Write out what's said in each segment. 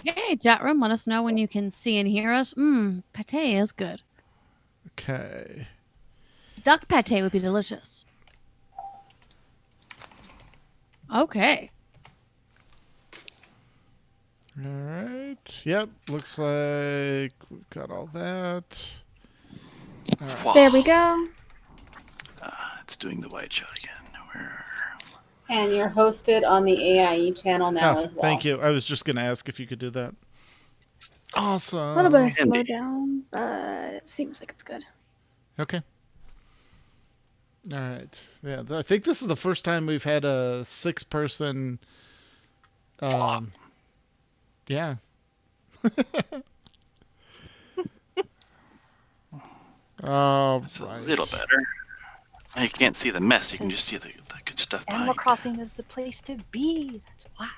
Okay, chat room, let us know when you can see and hear us. Pate is good. Okay. Duck pate would be delicious. Okay. All right. Yep. Looks like we've got all that. All right. There we go. It's doing the wide shot again. Where? And you're hosted on the AIE channel now as well. Thank you. I was just going to ask if you could do that. Awesome. A little bit of slowdown, but it seems like it's good. Okay. All right. Yeah, I think this is the first time we've had a 6-person. Yeah. It's a little better. You can't see the mess. You can just see the good stuff behind. Animal Crossing is the place to be. That's why.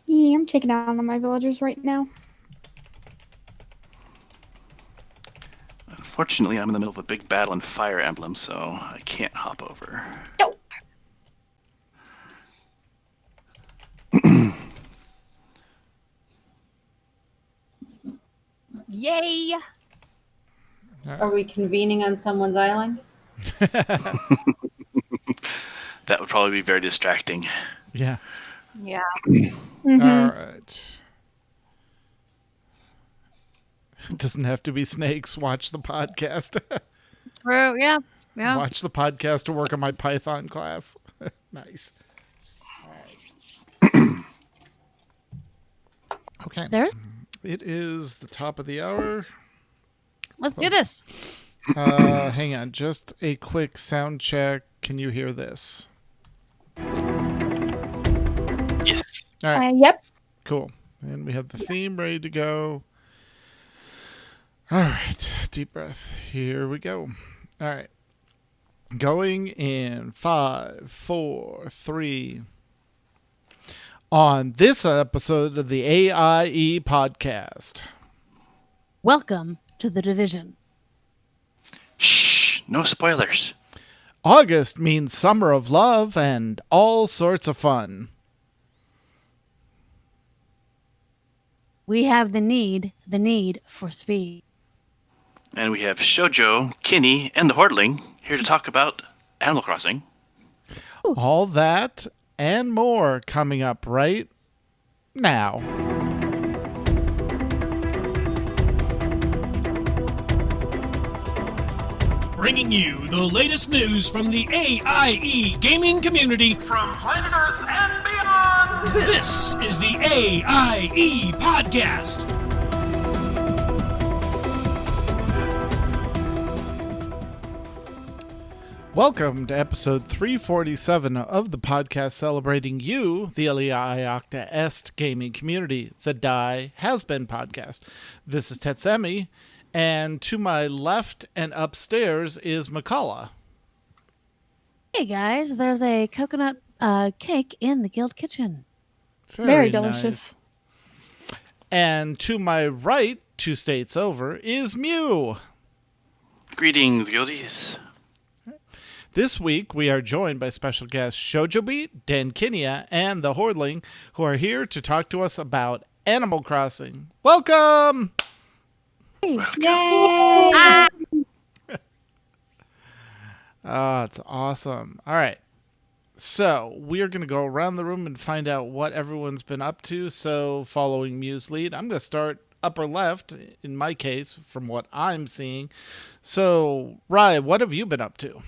Yeah, I'm checking out on my villagers right now. Unfortunately, I'm in the middle of a big battle in Fire Emblem, so I can't hop over. Oh. Yay! Are we convening on someone's island? That would probably be very distracting. Yeah. Yeah. Mm-hmm. All right. It doesn't have to be snakes. Watch the podcast. True, yeah. Watch the podcast to work on my Python class. Nice. Okay. It is the top of the hour. Let's do this. Hang on. Just a quick sound check. Can you hear this? Yes. All right. Yep. Cool. And we have the theme ready to go. All right. Deep breath. Here we go. All right. Going in 5, 4, 3. On this episode of the AIE Podcast. Welcome to the Division. Shh. No spoilers. August means summer of love and all sorts of fun. We have the need for speed. And we have Shoujo, Kinney, and the Hordling here to talk about Animal Crossing. All that and more coming up right now. Bringing you the latest news from the AIE gaming community from planet Earth and beyond. This is the AIE Podcast. Welcome to episode 347 of the podcast celebrating you, the Aliacta Est gaming community, the Die Has Been podcast. This is Tetsemi, and to my left and upstairs is McCullough. Hey guys, there's a coconut cake in the guild kitchen. Very delicious. Nice. And to my right, 2 states over, is Mew. Greetings, guildies. This week, we are joined by special guests Shoujo, Dan Kinya, and the Hordling, who are here to talk to us about Animal Crossing. Welcome! Yay! Oh, it's awesome. All right. So, we are going to go around the room and find out what everyone's been up to. So, following Mew's lead, I'm going to start upper left, in my case, from what I'm seeing. So, Rye, what have you been up to?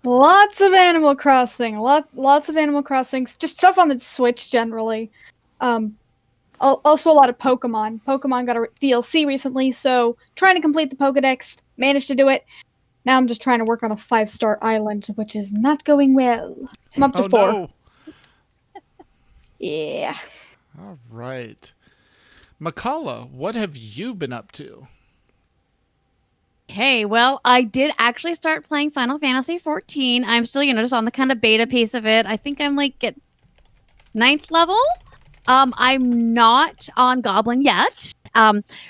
Lots of Animal Crossing. Lots of Animal Crossings. Just stuff on the Switch generally. Also a lot of Pokemon. Pokemon got a DLC recently, so trying to complete the Pokedex. Managed to do it. Now I'm just trying to work on a 5-star island, which is not going well. I'm up to 4. No. Yeah. All right. McCullough, what have you been up to? Okay, well, I did actually start playing Final Fantasy 14. I'm still, just on the kind of beta piece of it. I think I'm like at 9th level. I'm not on Goblin yet.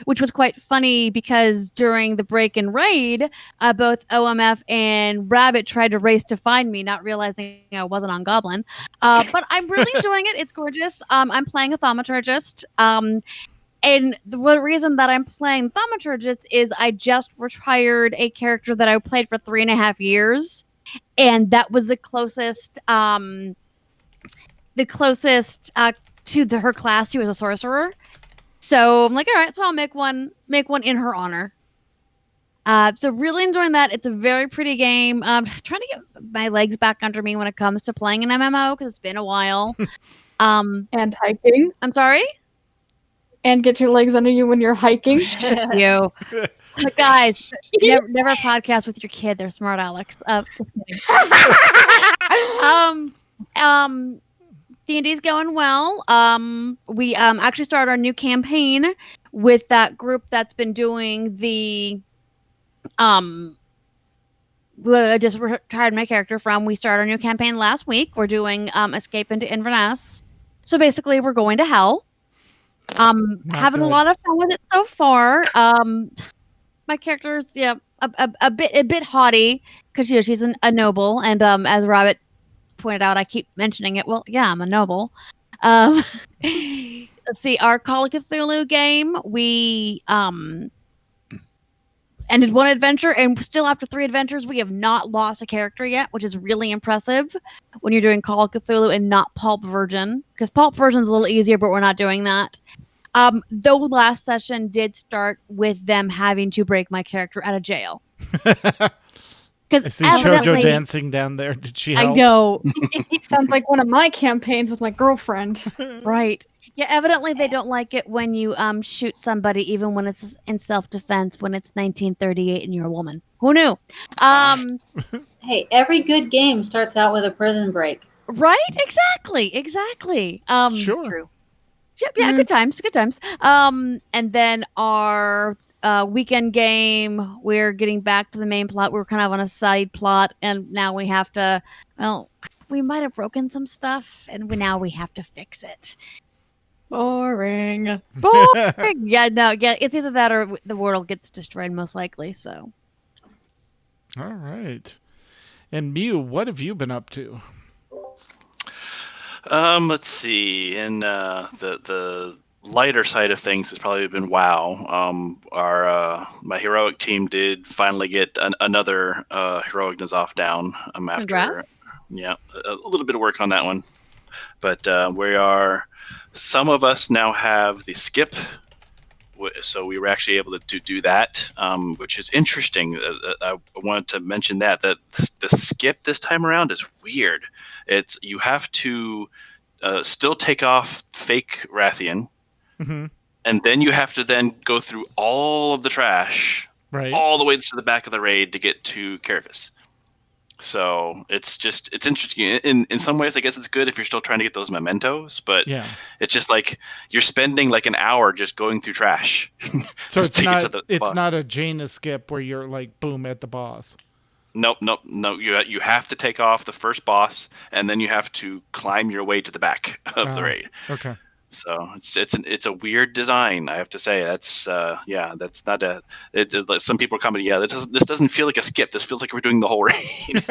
which was quite funny because during the break and raid, both OMF and Rabbit tried to race to find me, not realizing I wasn't on Goblin. But I'm really enjoying it. It's gorgeous. I'm playing a thaumaturgist. And the reason that I'm playing thaumaturgist is I just retired a character that I played for 3.5 years, and that was the closest to her class. She was a sorcerer. So I'm like, all right, so I'll make one in her honor. So really enjoying that. It's a very pretty game. Trying to get my legs back under me when it comes to playing an MMO because it's been a while. And hiking. I'm sorry? And get your legs under you when you're hiking. You. But guys, never podcast with your kid. They're smart, Alex. Just kidding. D&D's going well. We actually started our new campaign with that group that's been doing the I just retired my character from. We started our new campaign last week. We're doing Escape into Inverness. So basically we're going to hell. Having a lot of fun with it so far. My character's a bit haughty because she's a noble, and as Rabbit pointed out, I keep mentioning it. Well, yeah, I'm a noble. Let's see, our Call of Cthulhu game, we ended one adventure, and still after 3 adventures, we have not lost a character yet, which is really impressive when you're doing Call of Cthulhu and not Pulp Virgin, because Pulp Virgin's a little easier, but we're not doing that. Though last session did start with them having to break my character out of jail. I see Shoujo dancing down there. Did she help? I know. Sounds like one of my campaigns with my girlfriend. Right. Yeah, evidently they don't like it when you shoot somebody, even when it's in self-defense, when it's 1938 and you're a woman. Who knew? Hey, every good game starts out with a prison break. Right? Exactly. Sure. True. Yep, yeah, good times. And then our weekend game, we're getting back to the main plot. We were kind of on a side plot, and now we have to, we might have broken some stuff, and now we have to fix it. Boring. Yeah, it's either that or the world gets destroyed, most likely, so. All right. And Mew, what have you been up to? Let's see. In the lighter side of things has probably been WoW. My heroic team did finally get another heroic N'Zoth down. After Congrats. a little bit of work on that one, but some of us now have the skip, so we were actually able to do that, which is interesting. I wanted to mention that the skip this time around is weird. It's you have to still take off fake Rathian, mm-hmm. and then you have to then go through all of the trash, right, all the way to the back of the raid to get to Caravis. So it's interesting. In some ways, I guess it's good if you're still trying to get those mementos, but it's just like you're spending like an hour just going through trash. So it's not a Jaina skip where you're like boom at the boss. Nope. You have to take off the first boss, and then you have to climb your way to the back of the raid. Okay. So it's a weird design, I have to say. That's that's not a. Some people are commenting, this doesn't feel like a skip. This feels like we're doing the whole raid.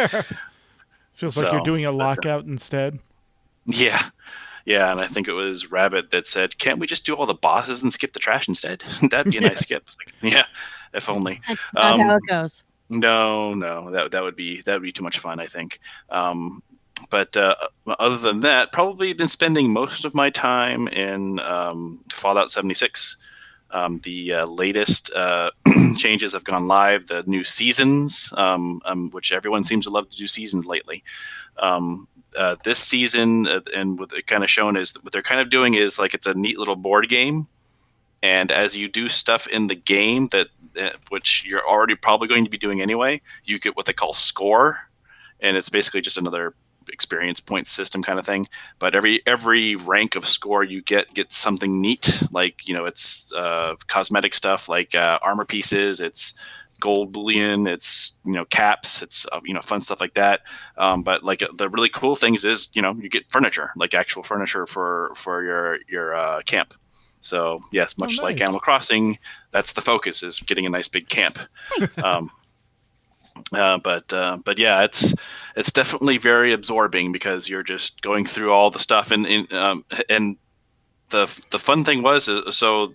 Feels like you're doing a lockout instead. Yeah, and I think it was Rabbit that said, "Can't we just do all the bosses and skip the trash instead? That'd be a nice skip." It's like, if only. That's not how it goes. No, that would be too much fun, I think. But other than that, probably been spending most of my time in Fallout 76. The latest changes have gone live. The new seasons, which everyone seems to love to do seasons lately. This season, and what they're kind of shown is what they're kind of doing is like it's a neat little board game. And as you do stuff in the game that which you're already probably going to be doing anyway, you get what they call score, and it's basically just another experience point system kind of thing. But every rank of score you get something neat, like it's cosmetic stuff like armor pieces, it's gold bullion, it's caps, it's fun stuff like that. But like the really cool things is you get furniture, like actual furniture for your camp. So yes, much like nice. Animal Crossing, that's the focus, is getting a nice big camp. Nice. But yeah, it's definitely very absorbing because you're just going through all the stuff, and the fun thing was, so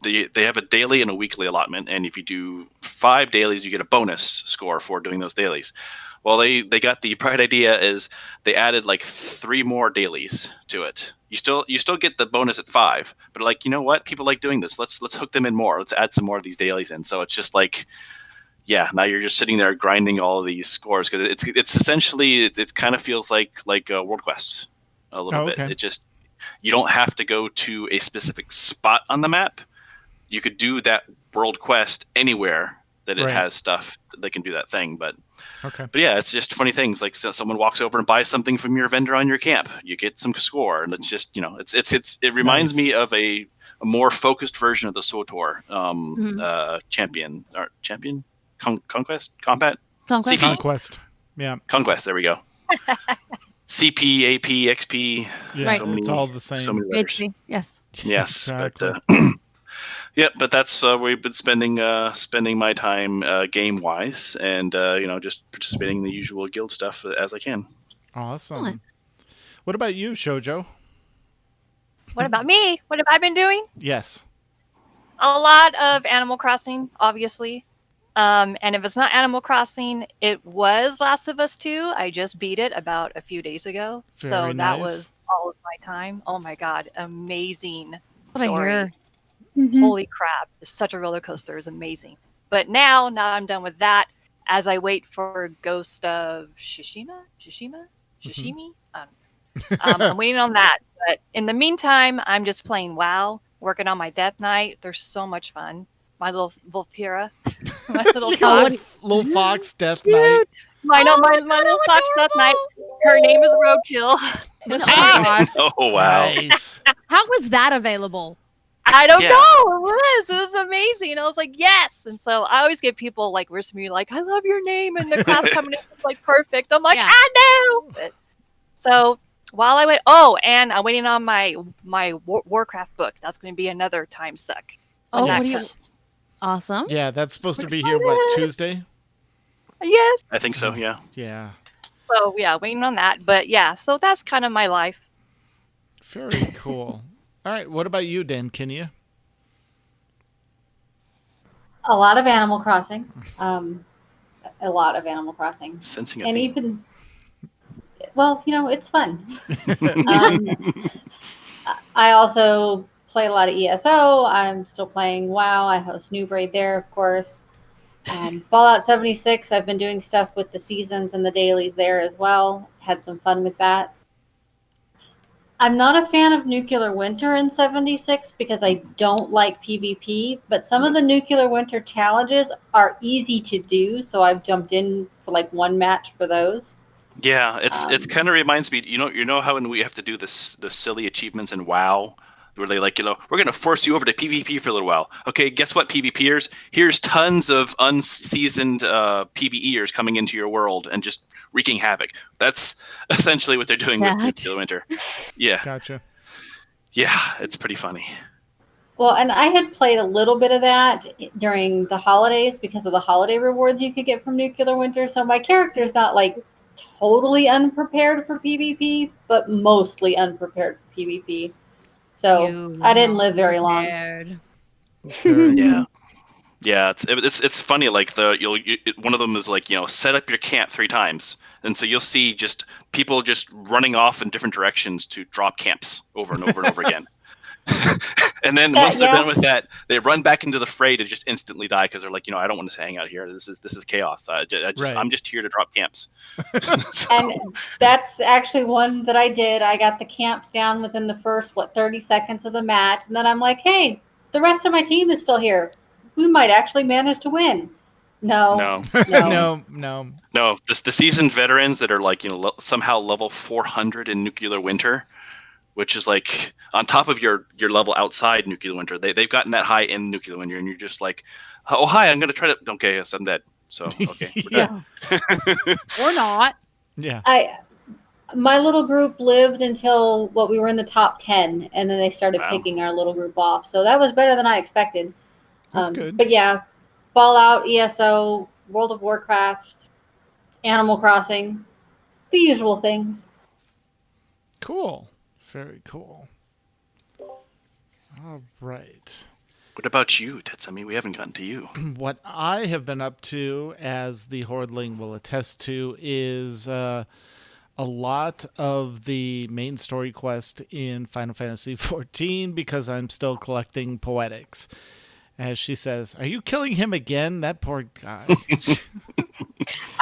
they have a daily and a weekly allotment, and if you do 5 dailies, you get a bonus score for doing those dailies. Well, they got the bright idea is they added like 3 more dailies to it. You still get the bonus at 5, but like, you know what? People like doing this. Let's hook them in more. Let's add some more of these dailies in. So it's just like, yeah, now you're just sitting there grinding all of these scores, because it's essentially it kind of feels like World Quest a little bit. It just, you don't have to go to a specific spot on the map. You could do that World Quest anywhere that it has stuff that can do that thing. But yeah, it's just funny things like, so someone walks over and buys something from your vendor on your camp, you get some score, and it's just, it reminds me of a more focused version of the SWTOR champion conquest combat CP? Conquest. Yeah, Conquest. There we go. CP, AP, XP. Yeah, it's all the same. So many letters. HP, yes. Yes, Exactly. but yeah, but that's where we've been spending my time game wise, and just participating in the usual guild stuff as I can. Awesome. Excellent. What about you, Shoujo? What about me? What have I been doing? Yes. A lot of Animal Crossing, obviously. And if it's not Animal Crossing, it was Last of Us 2. I just beat it about a few days ago. Very so that nice. was all of my time. Oh my God. Amazing What I story. hear. Holy crap. It's such a roller coaster. It's amazing. But now I'm done with that, as I wait for Ghost of Shishimi? I'm waiting on that. But in the meantime, I'm just playing WoW, working on my Death Knight. They're so much fun. My little Volpira, my little fox. Little fox, Death Knight. My little fox Death Knight. Her name is Roadkill. Oh wow! Nice. How was that available? I don't Yeah. know. It was amazing. I was like, yes. And so I always get people like wish me like, I love your name, and the class coming in is like perfect. I'm like, Yeah. I know. But, so while I wait, and I'm waiting on my Warcraft book. That's going to be another time suck. Oh, When that what do you- comes. Awesome. Yeah, that's supposed to be excited. here, what, Tuesday? Yes. I think so. Yeah. Yeah. So yeah, waiting on that. But yeah, so that's kind of my life. Very cool. All right, what about you, Dan Kinya? A lot of Animal Crossing. A lot of Animal Crossing. Sensing a And theme. even, well, it's fun. um, I also play a lot of ESO. I'm still playing WoW. I host New Braid there, of course. Fallout 76, I've been doing stuff with the seasons and the dailies there as well. Had some fun with that. I'm not a fan of Nuclear Winter in 76 because I don't like PvP, but some of the Nuclear Winter challenges are easy to do, so I've jumped in for like one match for those. Yeah, it's kind of reminds me. You know how when we have to do the silly achievements in WoW, where they like, we're gonna force you over to PvP for a little while. Okay, guess what, PvPers? Here's tons of unseasoned PvEers coming into your world and just wreaking havoc. That's essentially what they're doing with Nuclear Winter. Yeah, Gotcha. yeah, it's pretty funny. Well, and I had played a little bit of that during the holidays because of the holiday rewards you could get from Nuclear Winter. So my character's not like totally unprepared for PvP, but mostly unprepared for PvP. So I didn't live very long. Yeah, yeah. It's funny. Like one of them is like, set up your camp 3 times, and so you'll see just people just running off in different directions to drop camps over and over and over again. And then once they're done with that, they run back into the fray to just instantly die because they're like, I don't want to hang out here. This is chaos. I'm just here to drop camps. So, And that's actually one that I did. I got the camps down within the first 30 seconds of the match, and then I'm like, hey, the rest of my team is still here. We might actually manage to win. No. No. The seasoned veterans that are like, somehow level 400 in Nuclear Winter, which is like on top of your level outside Nuclear Winter. They've gotten that high in Nuclear Winter, and you're just like, oh, hi, I'm going to try to... Okay, yes, I'm dead. So, okay, we're done. Or not. Yeah. My little group lived until we were in the top 10, and then they started Wow. picking our little group off. So that was better than I expected. That's good. But yeah, Fallout, ESO, World of Warcraft, Animal Crossing, the usual things. Cool. Very cool. All right. What about you, Tetsumi? We haven't gotten to you. What I have been up to, as the Hordling will attest to, is a lot of the main story quest in Final Fantasy XIV because I'm still collecting poetics. As she says, "Are you killing him again? That poor guy."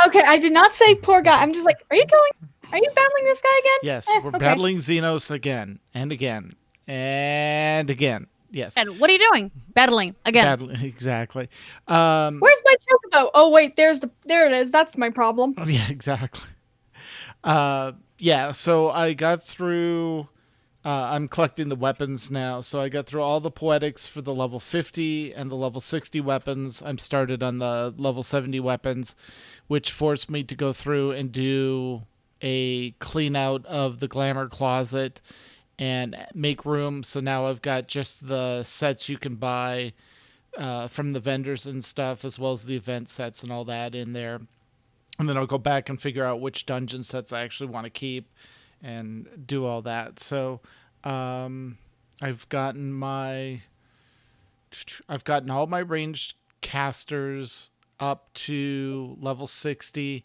Okay, I did not say poor guy. I'm just like, are you battling this guy again? Yes, we're okay. battling Xenos again and again and again. Yes. And what are you doing? Battling again. Battling, exactly. Where's my chocobo? Oh wait, there it is. That's my problem. Yeah, exactly. Yeah, so I got through. I'm collecting the weapons now, so I got through all the poetics for the level 50 and the level 60 weapons. I'm started on the level 70 weapons, which forced me to go through and do a clean out of the glamour closet and make room. So now I've got just the sets you can buy from the vendors and stuff, as well as the event sets and all that in there. And then I'll go back and figure out which dungeon sets I actually want to keep and do all that. So I've gotten all my ranged casters up to level 60.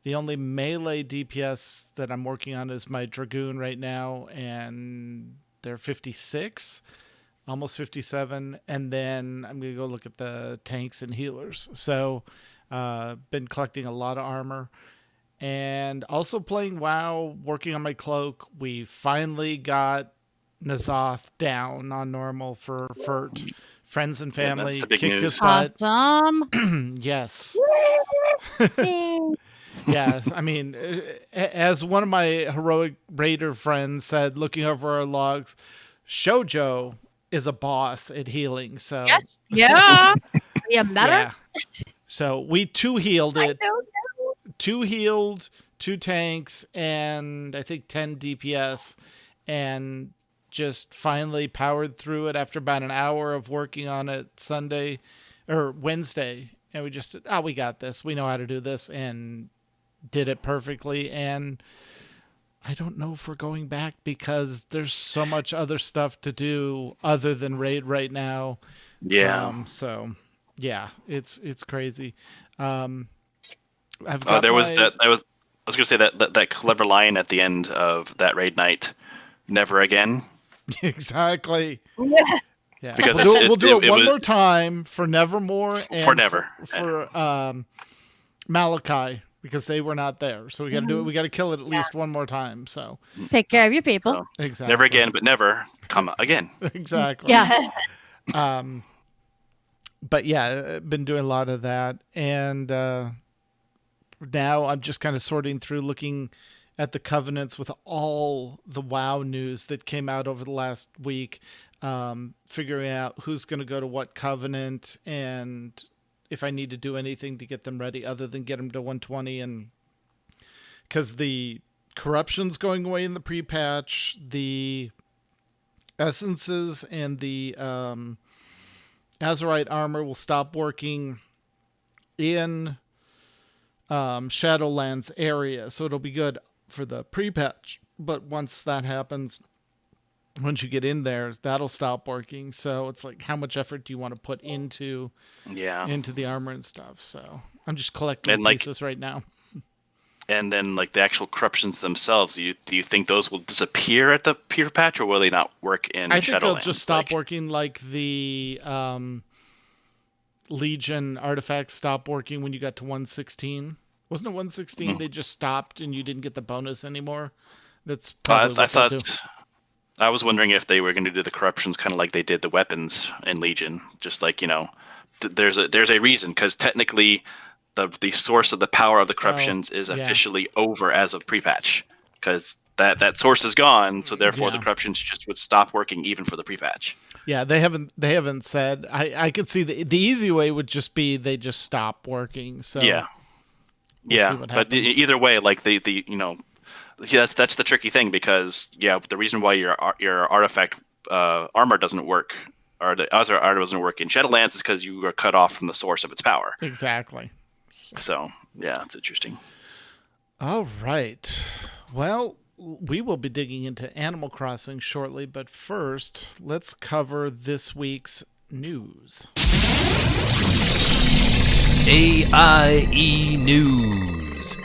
The only melee DPS that I'm working on is my Dragoon right now, and they're 56, almost 57. And then I'm going to go look at the tanks and healers. So been collecting a lot of armor. And also playing WoW, working on my cloak. We finally got Nazoth down on normal for Furt. Friends and family that's the big kicked news. his butt. Awesome. Yes. Yeah, I mean, as one of my heroic raider friends said, looking over our logs, Shoujo is a boss at healing. So Yes. Yeah. Yeah, better. yeah. So we two healed I it. don't know. 2 healed, 2 tanks, and I think 10 DPS, and just finally powered through it after about an hour of working on it Wednesday. And we just said, we got this. We know how to do this, and did it perfectly. And I don't know if we're going back because there's so much other stuff to do other than raid right now. Yeah. So yeah, it's crazy. I was gonna say that clever line at the end of that raid night, "Never again." Exactly. Yeah. Yeah. Because we'll do it it one was- more time for Nevermore and For Never. for Malachi, because they were not there. So we got to do it. We got to kill it at least one more time. So Take care of your people. So, exactly. never again, but never, again. Exactly. Yeah. But yeah, I've been doing a lot of that, and now I'm just kind of sorting through, looking at the covenants with all the WoW news that came out over the last week, figuring out who's going to go to what covenant, and if I need to do anything to get them ready other than get them to 120. And because the corruption's going away in the pre-patch, the essences and the Azerite armor will stop working in Shadowlands area, so it'll be good for the pre-patch. But once that happens, once you get in there, that'll stop working. So it's like, how much effort do you want to put into the armor and stuff? So I'm just collecting pieces right now. And then, like, the actual corruptions themselves, do you think those will disappear at the pre-patch, or will they not work in Shadowlands? I think they'll just stop working, like the Legion artifacts stopped working when you got to 116. Wasn't it 116? They just stopped and you didn't get the bonus anymore. That's probably I thought. I was wondering if they were going to do the corruptions kind of like they did the weapons in Legion. Just like, there's a reason, because technically the source of the power of the corruptions is officially over as of pre-patch, because that source is gone. So therefore the corruptions just would stop working even for the pre-patch. Yeah, they haven't said. I could see the easy way would just be they just stop working. So yeah, we'll see what but happens. either way, like the that's the tricky thing, because the reason why your artifact armor doesn't work, or the other armor doesn't work in Shadowlands, is because you are cut off from the source of its power. Exactly. So yeah, it's interesting. All right. Well, we will be digging into Animal Crossing shortly, but first, let's cover this week's news. AIE News.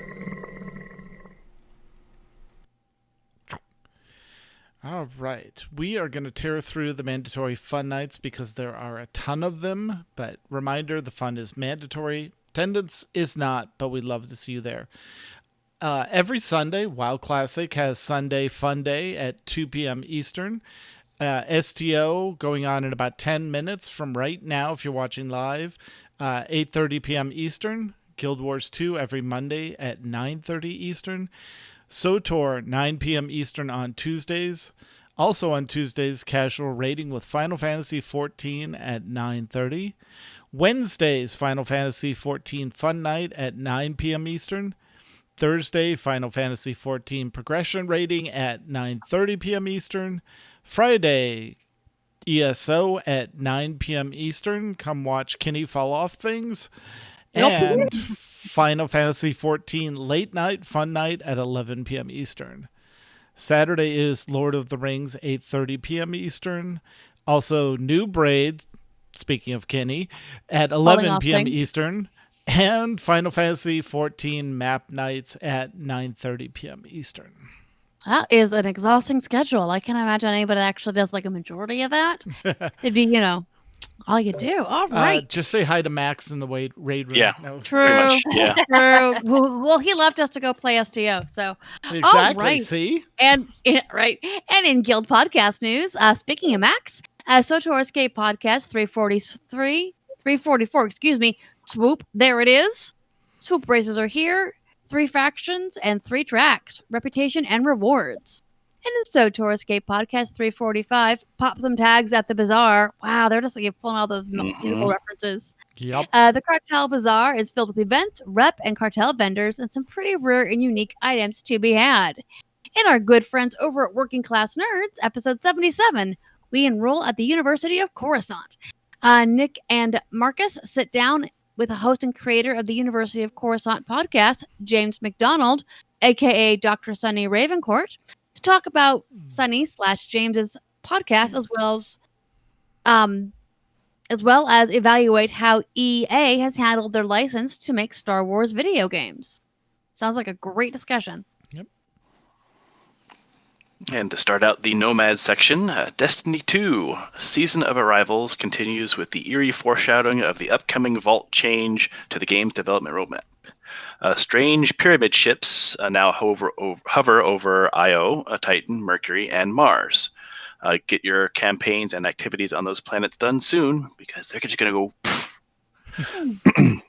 All right. We are going to tear through the mandatory fun nights because there are a ton of them. But reminder, the fun is mandatory. Attendance is not, but we'd love to see you there. Every Sunday, WoW Classic has Sunday Fun Day at 2 p.m. Eastern. STO going on in about 10 minutes from right now if you're watching live. 8:30 p.m. Eastern. Guild Wars 2 every Monday at 9:30 Eastern. SOTOR, 9 p.m. Eastern on Tuesdays. Also on Tuesdays, casual raiding with Final Fantasy XIV at 9:30. Wednesdays, Final Fantasy XIV Fun Night at 9 p.m. Eastern. Thursday, Final Fantasy XIV Progression raiding at 9:30 p.m. Eastern. Friday, ESO at 9 p.m. Eastern. Come watch Kenny fall off things. And Final Fantasy XIV Late Night Fun Night at 11 p.m. Eastern. Saturday is Lord of the Rings, 8:30 p.m. Eastern. Also, New Braid, speaking of Kenny, at 11 p.m. Eastern. And Final Fantasy XIV Map Nights at 9:30 p.m. Eastern. That is an exhausting schedule. I can't imagine anybody that actually does like a majority of that. It'd be, all you do. All right. Just say hi to Max in the raid room. Yeah. No. True. Pretty much, yeah. True. Well, he left us to go play STO. So Exactly. all right. See? And in Guild Podcast news, speaking of Max, SOTOR Escape Podcast 344, Swoop, there it is. Swoop races are here. 3 factions and 3 tracks, reputation and rewards. And in SOTOR Escape Podcast 345, pop some tags at the bazaar. Wow, they're just like pulling all those musical references. Yep. The Cartel Bazaar is filled with events, rep, and cartel vendors, and some pretty rare and unique items to be had. And our good friends over at Working Class Nerds, episode 77, we enroll at the University of Coruscant. Nick and Marcus sit down with the host and creator of the University of Coruscant podcast, James McDonald, aka Dr. Sunny Ravencourt, to talk about Sunny/James's podcast, as well as evaluate how EA has handled their license to make Star Wars video games. Sounds like a great discussion. Yep. And to start out the Nomad section, Destiny 2, Season of Arrivals continues with the eerie foreshadowing of the upcoming vault change to the game's development roadmap. Strange pyramid ships now hover over Io, Titan, Mercury, and Mars. Get your campaigns and activities on those planets done soon, because they're just going to go...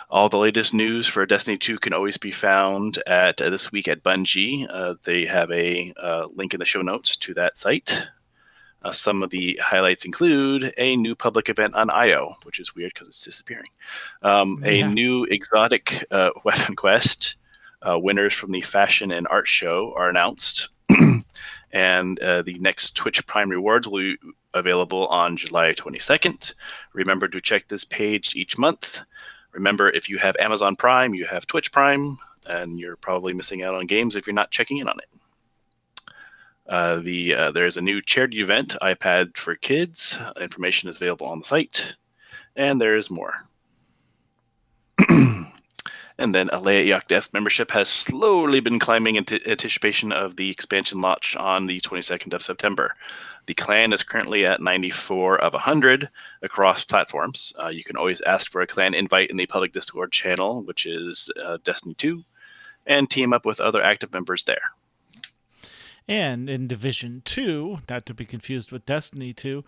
All the latest news for Destiny 2 can always be found at This Week at Bungie. They have a link in the show notes to that site. Some of the highlights include a new public event on Io, which is weird because it's disappearing. A new exotic weapon quest. Winners from the Fashion and Art Show are announced. And the next Twitch Prime rewards will be available on July 22nd. Remember to check this page each month. Remember, if you have Amazon Prime, you have Twitch Prime, and you're probably missing out on games if you're not checking in on it. There's a new charity event, iPad for Kids. Information is available on the site. And there's more. And then Alea Yacht membership has slowly been climbing in anticipation of the expansion launch on the 22nd of September. The clan is currently at 94 of 100 across platforms. You can always ask for a clan invite in the public Discord channel, which is Destiny 2, and team up with other active members there. And in Division 2, not to be confused with Destiny 2,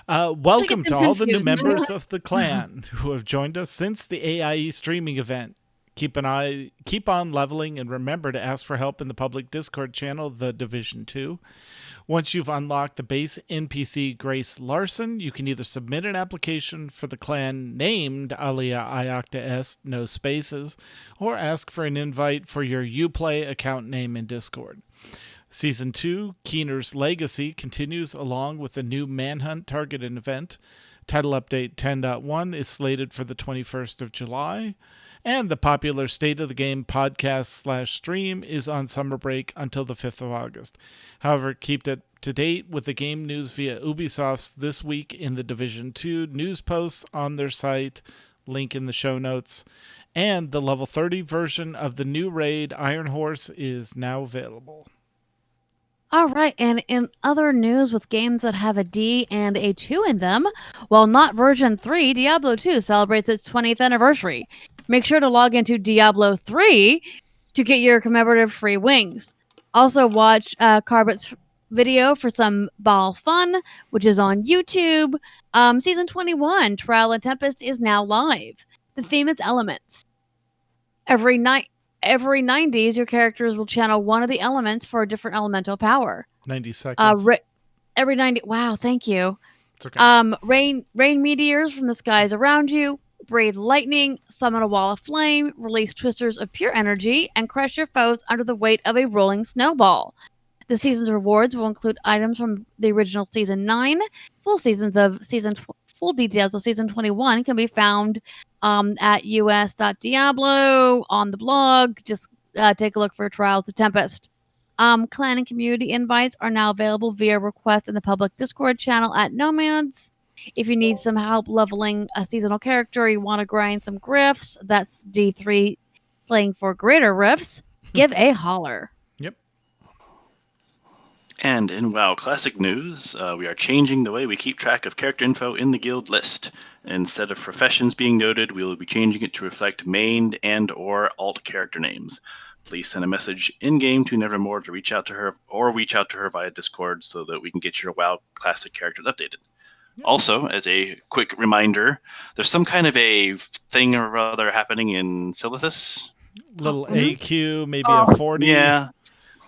welcome to all the new members of the clan who have joined us since the AIE streaming event. Keep on leveling, and remember to ask for help in the public Discord channel, The Division 2. Once you've unlocked the base NPC Grace Larson, you can either submit an application for the clan named Alia Iacta Est, no spaces, or ask for an invite for your Uplay account name in Discord. Season 2, Keener's Legacy, continues along with the new Manhunt targeted event. Title Update 10.1 is slated for the 21st of July. And the popular State of the Game podcast/stream is on summer break until the 5th of August. However, keep it to date with the game news via Ubisoft's This Week in the Division 2 news posts on their site, link in the show notes. And the level 30 version of the new raid Iron Horse is now available. All right, and in other news with games that have a D and a 2 in them, while not version 3, Diablo 2 celebrates its 20th anniversary. Make sure to log into Diablo 3 to get your commemorative free wings. Also watch Carbot's video for some ball fun, which is on YouTube. Season 21, Trial and Tempest, is now live. The theme is elements. Every 90s, your characters will channel one of the elements for a different elemental power. 90 seconds. Every 90. Wow, thank you. It's okay. Rain meteors from the skies around you. Breathe lightning, summon a wall of flame, release twisters of pure energy, and crush your foes under the weight of a rolling snowball. The season's rewards will include items from the original Season 9. Full details of Season 21 can be found at us.diablo on the blog. Just take a look for Trials of Tempest. Clan and community invites are now available via request in the public Discord channel at Nomads. If you need some help leveling a seasonal character, you want to grind some griffs, that's D3 slang for greater riffs, give a holler. Yep. And in WoW Classic news, we are changing the way we keep track of character info in the guild list. Instead of professions being noted, we will be changing it to reflect main and or alt character names. Please send a message in-game to Nevermore to reach out to her or reach out to her via Discord so that we can get your WoW Classic characters updated. Also, as a quick reminder, there's some kind of a thing or other happening in Silithus. Little AQ, maybe a 40. Yeah.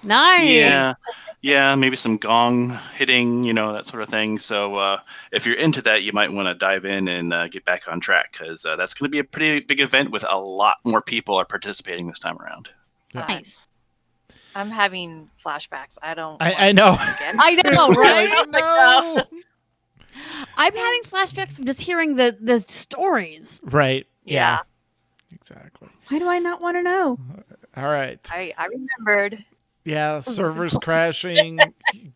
Nice. Yeah, maybe some gong hitting, that sort of thing. So if you're into that, you might want to dive in and get back on track, because that's going to be a pretty big event with a lot more people are participating this time around. Nice. I'm having flashbacks. I don't. I know. I know, right? No. I'm having flashbacks from just hearing the stories. Right. Yeah. Exactly. Why do I not want to know? All right. I remembered. Yeah, servers crashing.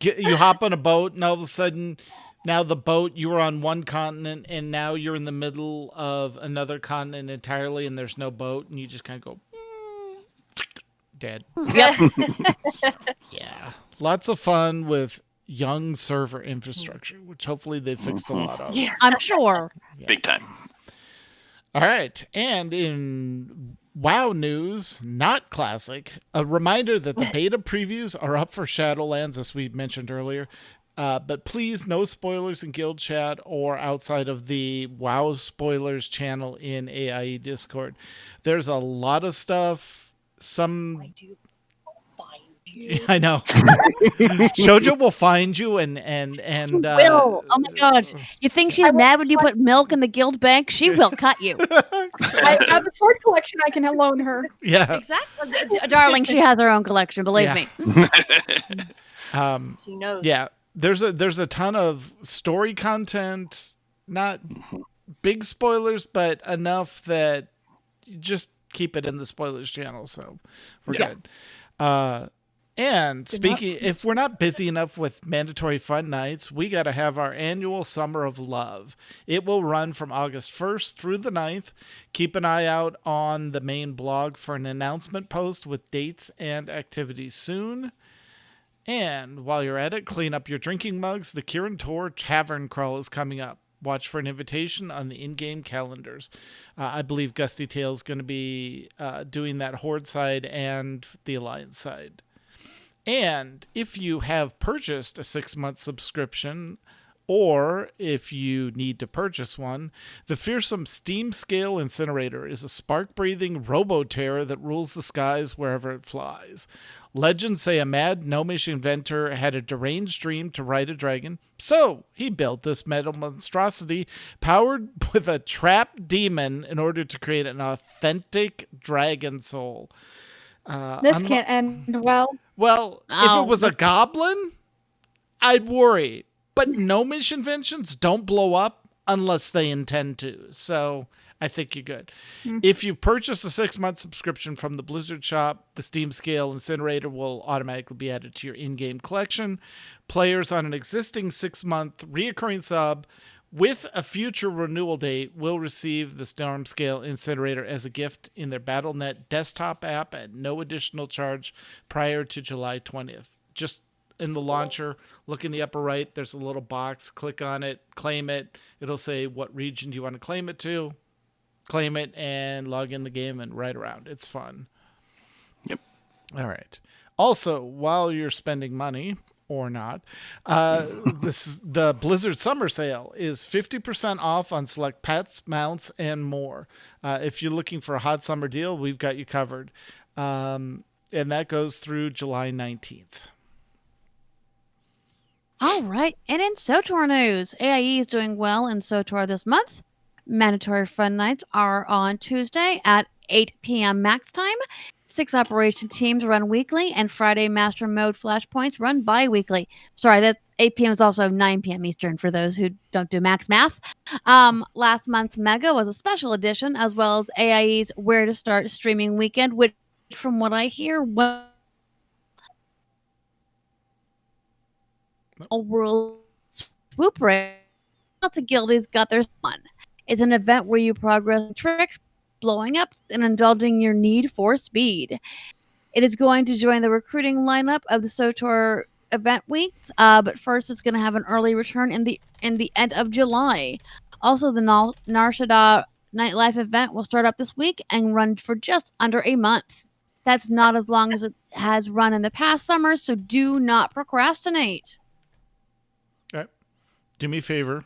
You hop on a boat, and all of a sudden, now the boat, you were on one continent, and now you're in the middle of another continent entirely, and there's no boat, and you just kind of go, dead. Yep. Yeah. Lots of fun with young server infrastructure, which hopefully they fixed a lot of. Yeah. I'm sure. Yeah. Big time. All right. And in WoW news, not classic, a reminder that the beta previews are up for Shadowlands, as we mentioned earlier. But please, no spoilers in guild chat or outside of the WoW spoilers channel in AIE Discord. There's a lot of stuff. I do find you. I know. Shoujo will find you and Will. Oh my god. You think she's mad when you put milk in the guild bank? She will cut you. I have a sword collection I can loan her. yeah. Exactly. Darling, she has her own collection, believe Yeah. me. She knows. Yeah. There's a ton of story content, not big spoilers, but enough that you just keep it in the spoilers channel, so we're good. And speaking, if we're not busy enough with mandatory fun nights, we got to have our annual Summer of Love. It will run from August 1st through the 9th. Keep an eye out on the main blog for an announcement post with dates and activities soon. And while you're at it, clean up your drinking mugs. The Kirin Tour Tavern Crawl is coming up. Watch for an invitation on the in-game calendars. I believe Gusty Tail's going to be doing that Horde side and the Alliance side. And if you have purchased a 6-month subscription Or, if you need to purchase one, the fearsome Steam Scale Incinerator is a spark-breathing robo-terror that rules the skies wherever it flies. Legends say a mad gnomish inventor had a deranged dream to ride a dragon, so he built this metal monstrosity powered with a trapped demon in order to create an authentic dragon soul. This can't end well. Well, if it was a goblin, I'd worry. But gnomish inventions don't blow up unless they intend to. So I think you're good. If you purchase a 6-month subscription from the Blizzard shop, the Steam Scale Incinerator will automatically be added to your in-game collection. Players on an existing 6-month reoccurring sub with a future renewal date will receive the Storm Scale Incinerator as a gift in their Battle.net desktop app at no additional charge prior to July 20th. Just in the launcher, look in the upper right, there's a little box, click on it, claim it. It'll say what region do you want to claim it to. Claim it and log in the game and ride around. It's fun. Yep. All right. Also, while you're spending money or not, the Blizzard Summer Sale is 50% off on select pets, mounts, and more. If you're looking for a hot summer deal, we've got you covered. And that goes through July 19th. All right. And in SOTOR news, AIE is doing well in SOTOR this month. Mandatory Fun Nights are on Tuesday at 8 p.m. max time. 6 operation teams run weekly, and Friday Master Mode flashpoints run bi-weekly. Sorry, that's 8 p.m. is also 9 p.m. Eastern for those who don't do max math. Last month's Mega was a special edition, as well as AIE's Where to Start streaming weekend, which, from what I hear, world swoop race. Lots of guildies got their fun. It's an event where you progress tricks, blowing up, and indulging your need for speed. It is going to join the recruiting lineup of the SOTOR event weeks, but first it's going to have an early return in the end of July. Also, the Narshada nightlife event will start up this week and run for just under a month. That's not as long as it has run in the past summers, so do not procrastinate. Do me a favor.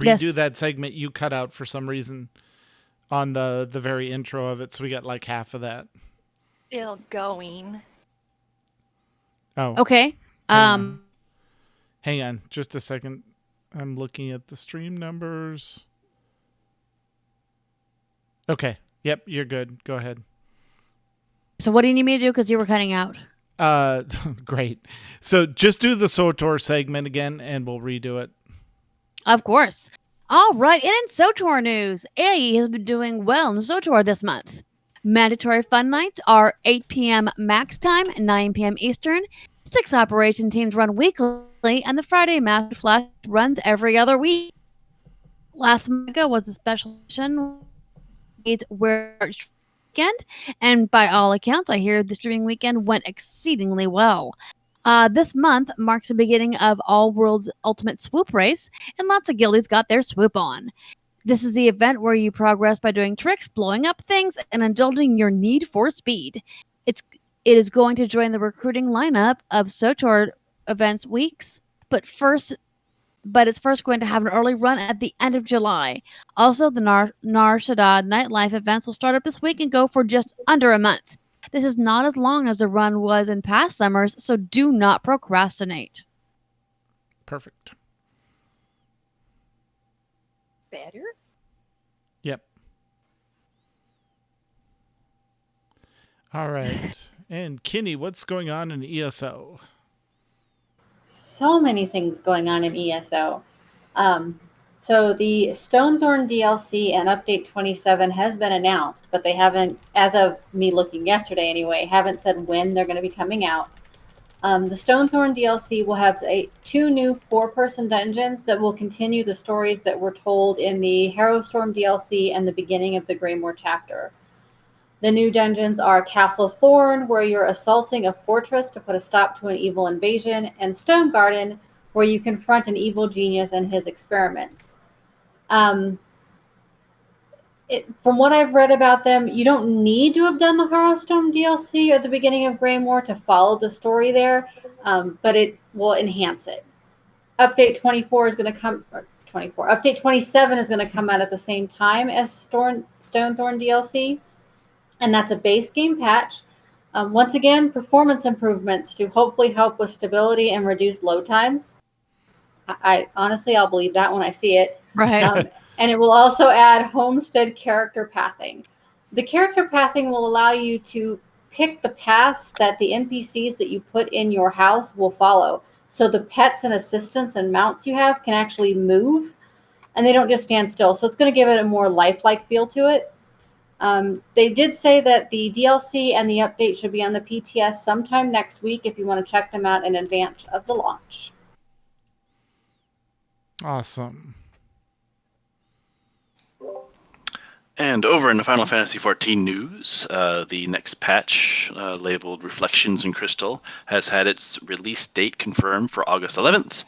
Yes. Redo that segment you cut out for some reason on the very intro of it, so we got like half of that. Still going. Oh. Okay. Hang on just a second. I'm looking at the stream numbers. Okay. Yep, you're good. Go ahead. So what do you need me to do? Because you were cutting out. Great. So just do the SOTOR segment again, and we'll redo it. Of course. All right, and in SOTOR news, AIE has been doing well in SOTOR this month. Mandatory Fun Nights are 8 p.m. max time, 9 p.m. Eastern. 6 operation teams run weekly, and the Friday Master Flash runs every other week. Last Mega was a special edition where weekend, and by all accounts, I hear the streaming weekend went exceedingly well. This month marks the beginning of All World's Ultimate Swoop Race, and lots of guildies got their swoop on. This is the event where you progress by doing tricks, blowing up things, and indulging your need for speed. It is going to join the recruiting lineup of SOTOR events weeks, but it's first going to have an early run at the end of July. Also, the Narshada nightlife events will start up this week and go for just under a month. This is not as long as the run was in past summers, so do not procrastinate. Perfect. Better? Yep. All right. And Kinney, what's going on in ESO? So many things going on in ESO. So the Stonethorn DLC and Update 27 has been announced, but they haven't, as of me looking yesterday anyway, haven't said when they're going to be coming out. The Stonethorn DLC will have 2 new 4-person dungeons that will continue the stories that were told in the Harrowstorm DLC and the beginning of the Greymore chapter. The new dungeons are Castle Thorn, where you're assaulting a fortress to put a stop to an evil invasion, and Stone Garden, where you confront an evil genius and his experiments. From what I've read about them, you don't need to have done the Harrowstone DLC at the beginning of Greymore to follow the story there, but it will enhance it. update 24 is going to come, or 24, update 27 is going to come out at the same time as Stonethorn DLC, and that's a base game patch. Once again, performance improvements to hopefully help with stability and reduce load times. I honestly, I'll believe that when I see it. Right. And it will also add Homestead character pathing. The character pathing will allow you to pick the paths that the NPCs that you put in your house will follow. So the pets and assistants and mounts you have can actually move, and they don't just stand still. So it's going to give it a more lifelike feel to it. They did say that the DLC and the update should be on the PTS sometime next week if you want to check them out in advance of the launch. Awesome. And over in the Final Fantasy XIV news, the next patch, labeled Reflections in Crystal, has had its release date confirmed for August 11th.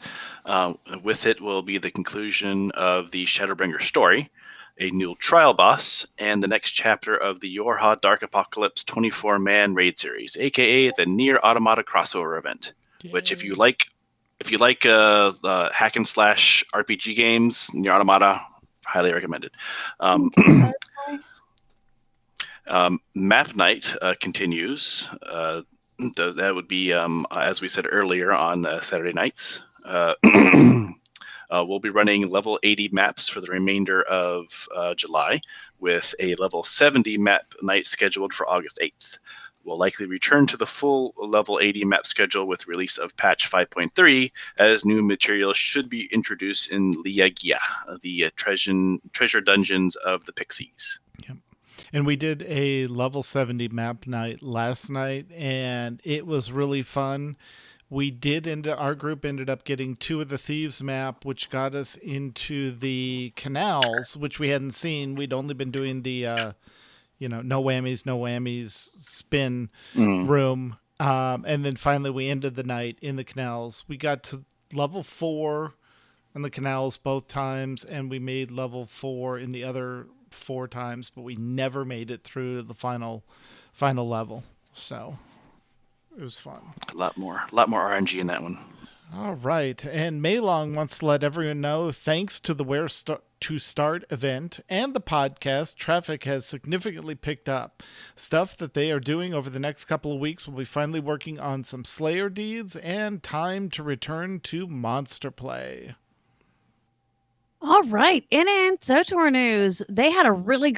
With it will be the conclusion of the Shadowbringer story, a new trial boss, and the next chapter of the Yorha Dark Apocalypse 24-man raid series, aka the Nier Automata crossover event. Yay. Which, if you like hack and slash RPG games, Nier Automata, highly recommended. Map Night continues. That would be, as we said earlier, on Saturday nights. We'll be running level 80 maps for the remainder of July, with a level 70 map night scheduled for August 8th. We'll likely return to the full level 80 map schedule with release of patch 5.3, as new material should be introduced in Liagia, the treasure dungeons of the Pixies. Yep. And we did a level 70 map night last night, and it was really fun. Our group ended up getting 2 of the Thieves map, which got us into the canals, which we hadn't seen. We'd only been doing the no whammies spin room. And then finally we ended the night in the canals. We got to level 4 in the canals both times, and we made level 4 in the other 4 times, but we never made it through the final level. So it was fun. A lot more RNG in that one. All right. And Maylong wants to let everyone know, thanks to the Where to Start event and the podcast, traffic has significantly picked up. Stuff that they are doing over the next couple of weeks will be finally working on some Slayer deeds and time to return to monster play. All right. In SOTOR news, they had a really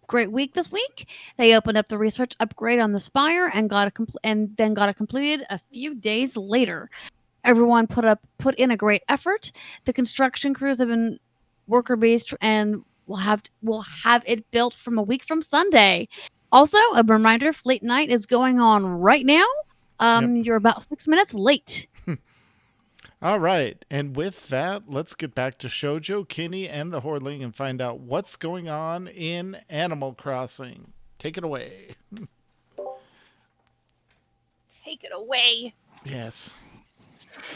great week this week. They opened up the research upgrade on the Spire and got it completed a few days later. Everyone put in a great effort. The construction crews have been worker based and will have it built from a week from Sunday. Also, a reminder: Fleet Night is going on right now. Yep. You're about 6 minutes late. All right. And with that, let's get back to Shoujo, Kenny, and the Hordling and find out what's going on in Animal Crossing. Take it away. Take it away. Yes.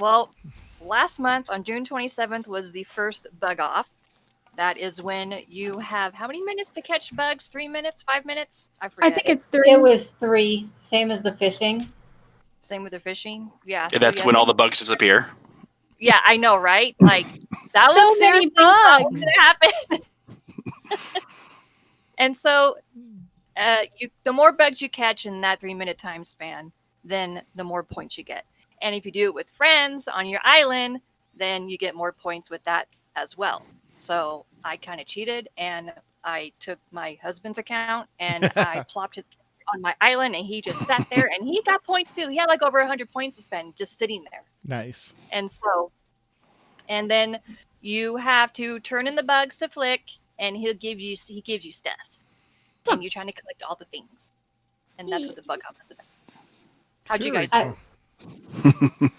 Well, last month on June 27th was the first bug off. That is when you have how many minutes to catch bugs? 3 minutes? 5 minutes? I forget. I think it's 3. It was 3, same as the fishing. Same with the fishing? Yeah. And that's when all the bugs disappear. Yeah, I know, right? Like, that So was many what bugs. was going to happen. And so, the more bugs you catch in that 3 minute time span, then the more points you get. And if you do it with friends on your island, then you get more points with that as well. So I kind of cheated, and I took my husband's account and I plopped his on my island, and he just sat there, and he got points too. He had like over 100 points to spend just sitting there. Nice. And then you have to turn in the bugs to Flick, and he gives you stuff, and you're trying to collect all the things, and that's what the bug off is about. How'd you guys do?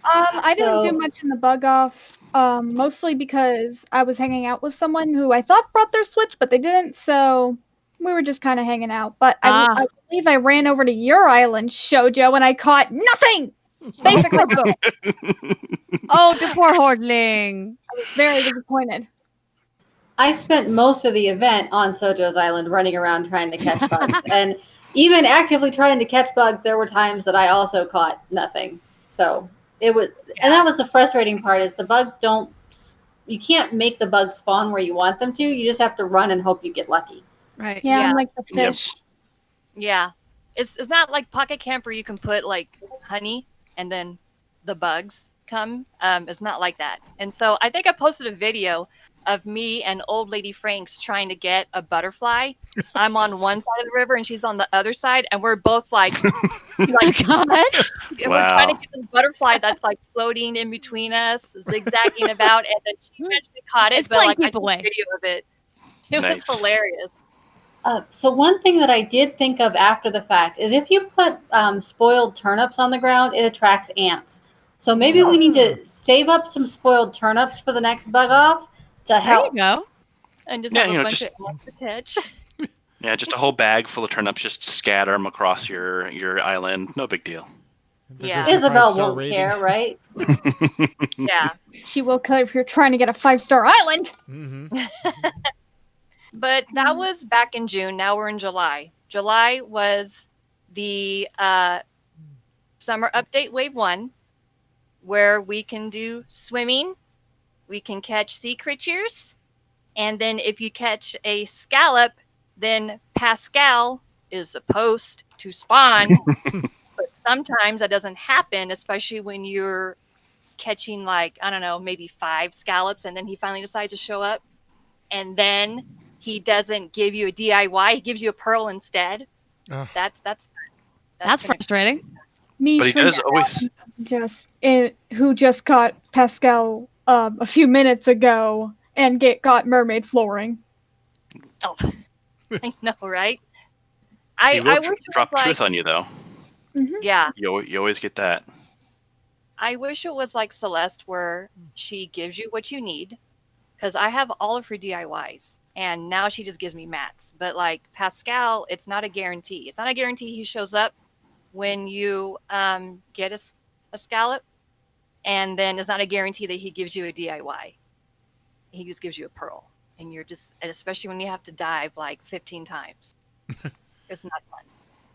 I didn't do much in the bug off, mostly because I was hanging out with someone who I thought brought their Switch, but they didn't, so we were just kind of hanging out. But I believe I ran over to your island, Shoujo, and I caught nothing! Basically, Oh, the poor Hordling. I was very disappointed. I spent most of the event on Sojo's Island running around trying to catch bugs. And even actively trying to catch bugs, there were times that I also caught nothing. So It was, and that was the frustrating part. Is the bugs don't. You can't make the bugs spawn where you want them to. You just have to run and hope you get lucky. Right. Yeah, Yeah. I'm like the Yep. fish. Yeah. It's not like Pocket Camp where you can put like honey and then the bugs come. It's not like that. And so I think I posted a video of me and old lady Franks trying to get a butterfly. I'm on one side of the river and she's on the other side, and we're both like, Oh my gosh. and we're trying to Wow. get this butterfly that's like floating in between us, zigzagging about, and then she eventually caught it. It's but playing like I people took a away. video of it. It Nice. was hilarious. So one thing that I did think of after the fact is if you put spoiled turnips on the ground, it attracts ants. So maybe we need to save up some spoiled turnips for the next bug off to There help. you go. And just Yeah, have you a know, bunch just- of ants to catch. Yeah, just a whole bag full of turnips. Just scatter them across your island. No big deal. Yeah. Isabel won't care, right? Yeah. She will kill you if you're trying to get a 5-star island. Mm-hmm. But that was back in June. Now we're in July. July was the summer update wave 1, where we can do swimming, we can catch sea creatures, and then if you catch a scallop, then Pascal is supposed to spawn. But sometimes that doesn't happen, especially when you're catching like, I don't know, maybe 5 scallops, and then he finally decides to show up. And then he doesn't give you a DIY, he gives you a pearl instead. Ugh. That's That's gonna- frustrating. Me But he does always. who just caught Pascal a few minutes ago and got mermaid flooring. Oh, I know, right? He I will wish it drop was truth like, on you though. yeah, You always get that. I wish it was like Celeste, where she gives you what you need, because I have all of her DIYs, and now she just gives me mats. But like Pascal, it's not a guarantee. It's not a guarantee he shows up when you get a scallop, and then it's not a guarantee that he gives you a DIY. He just gives you a pearl, and you're just, and especially when you have to dive like 15 times, it's not fun.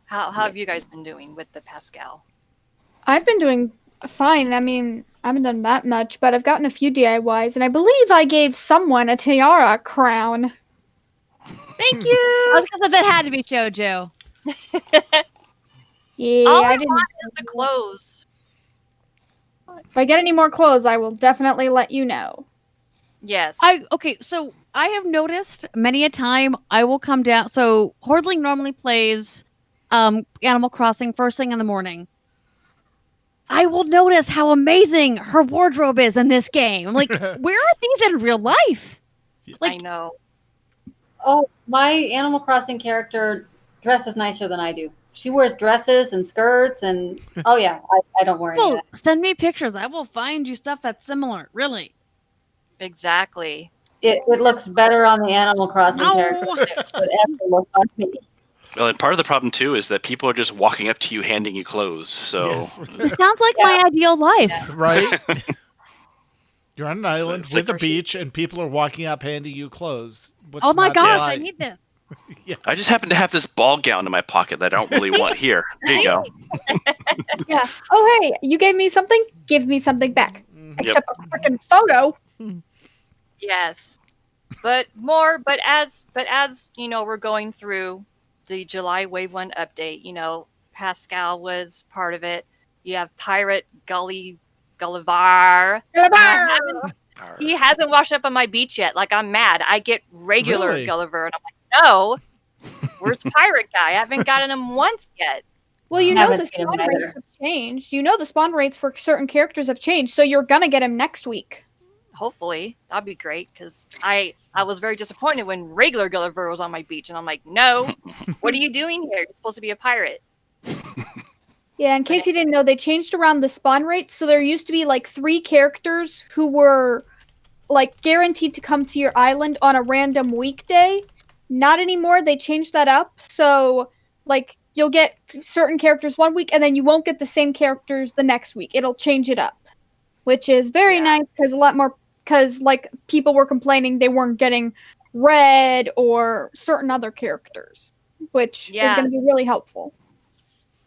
How have you guys been doing with the Pascal? I've been doing fine. I mean, I haven't done that much, but I've gotten a few DIYs, and I believe I gave someone a tiara crown. Thank I you. was gonna say that had to be Shoujo. Yeah, All I I didn't. want is the clothes. If I get any more clothes, I will definitely let you know. Yes. Okay, so I have noticed many a time I will come down. So Hordling normally plays Animal Crossing first thing in the morning. I will notice how amazing her wardrobe is in this game. I'm like, where are these in real life? I Like, know. Oh, my Animal Crossing character dresses nicer than I do. She wears dresses and skirts, and oh yeah, I don't wear any of well, that. send me pictures. I will find you stuff that's similar. Really. Exactly. It looks better on the Animal Crossing No. character than it would ever look on me. Well, and part of the problem too is that people are just walking up to you, handing you clothes. So Yes. This sounds like my ideal life. Right? You're on an island it's with like a beach, and people are walking up handing you clothes. What's Oh my not to gosh, I like? need this. I just happen to have this ball gown in my pocket that I don't really want here. There you go. Yeah. Oh, hey, you gave me something? Give me something back. Mhm. Except a freaking photo. Yes. But as you know, we're going through the July Wave 1 update, you know, Pascal was part of it. You have Pirate Gullivar. He hasn't washed up on my beach yet. Like, I'm mad. I get regular Really? Gulliver, and I'm like, no. Where's Pirate Guy? I haven't gotten him once yet. Well, you I know haven't the seen him spawn rates either. have changed. You know the spawn rates for certain characters have changed, so you're gonna get him next week. Hopefully, that'd be great, because I was very disappointed when regular Gulliver was on my beach, and I'm like, no, what are you doing here? You're supposed to be a pirate. Yeah, in case you didn't know, they changed around the spawn rate. So there used to be like 3 characters who were like guaranteed to come to your island on a random weekday. Not anymore. They changed that up. So like you'll get certain characters one week and then you won't get the same characters the next week. It'll change it up, which is very Yeah. nice because like people were complaining they weren't getting Red or certain other characters, which is Yeah. going to be really helpful.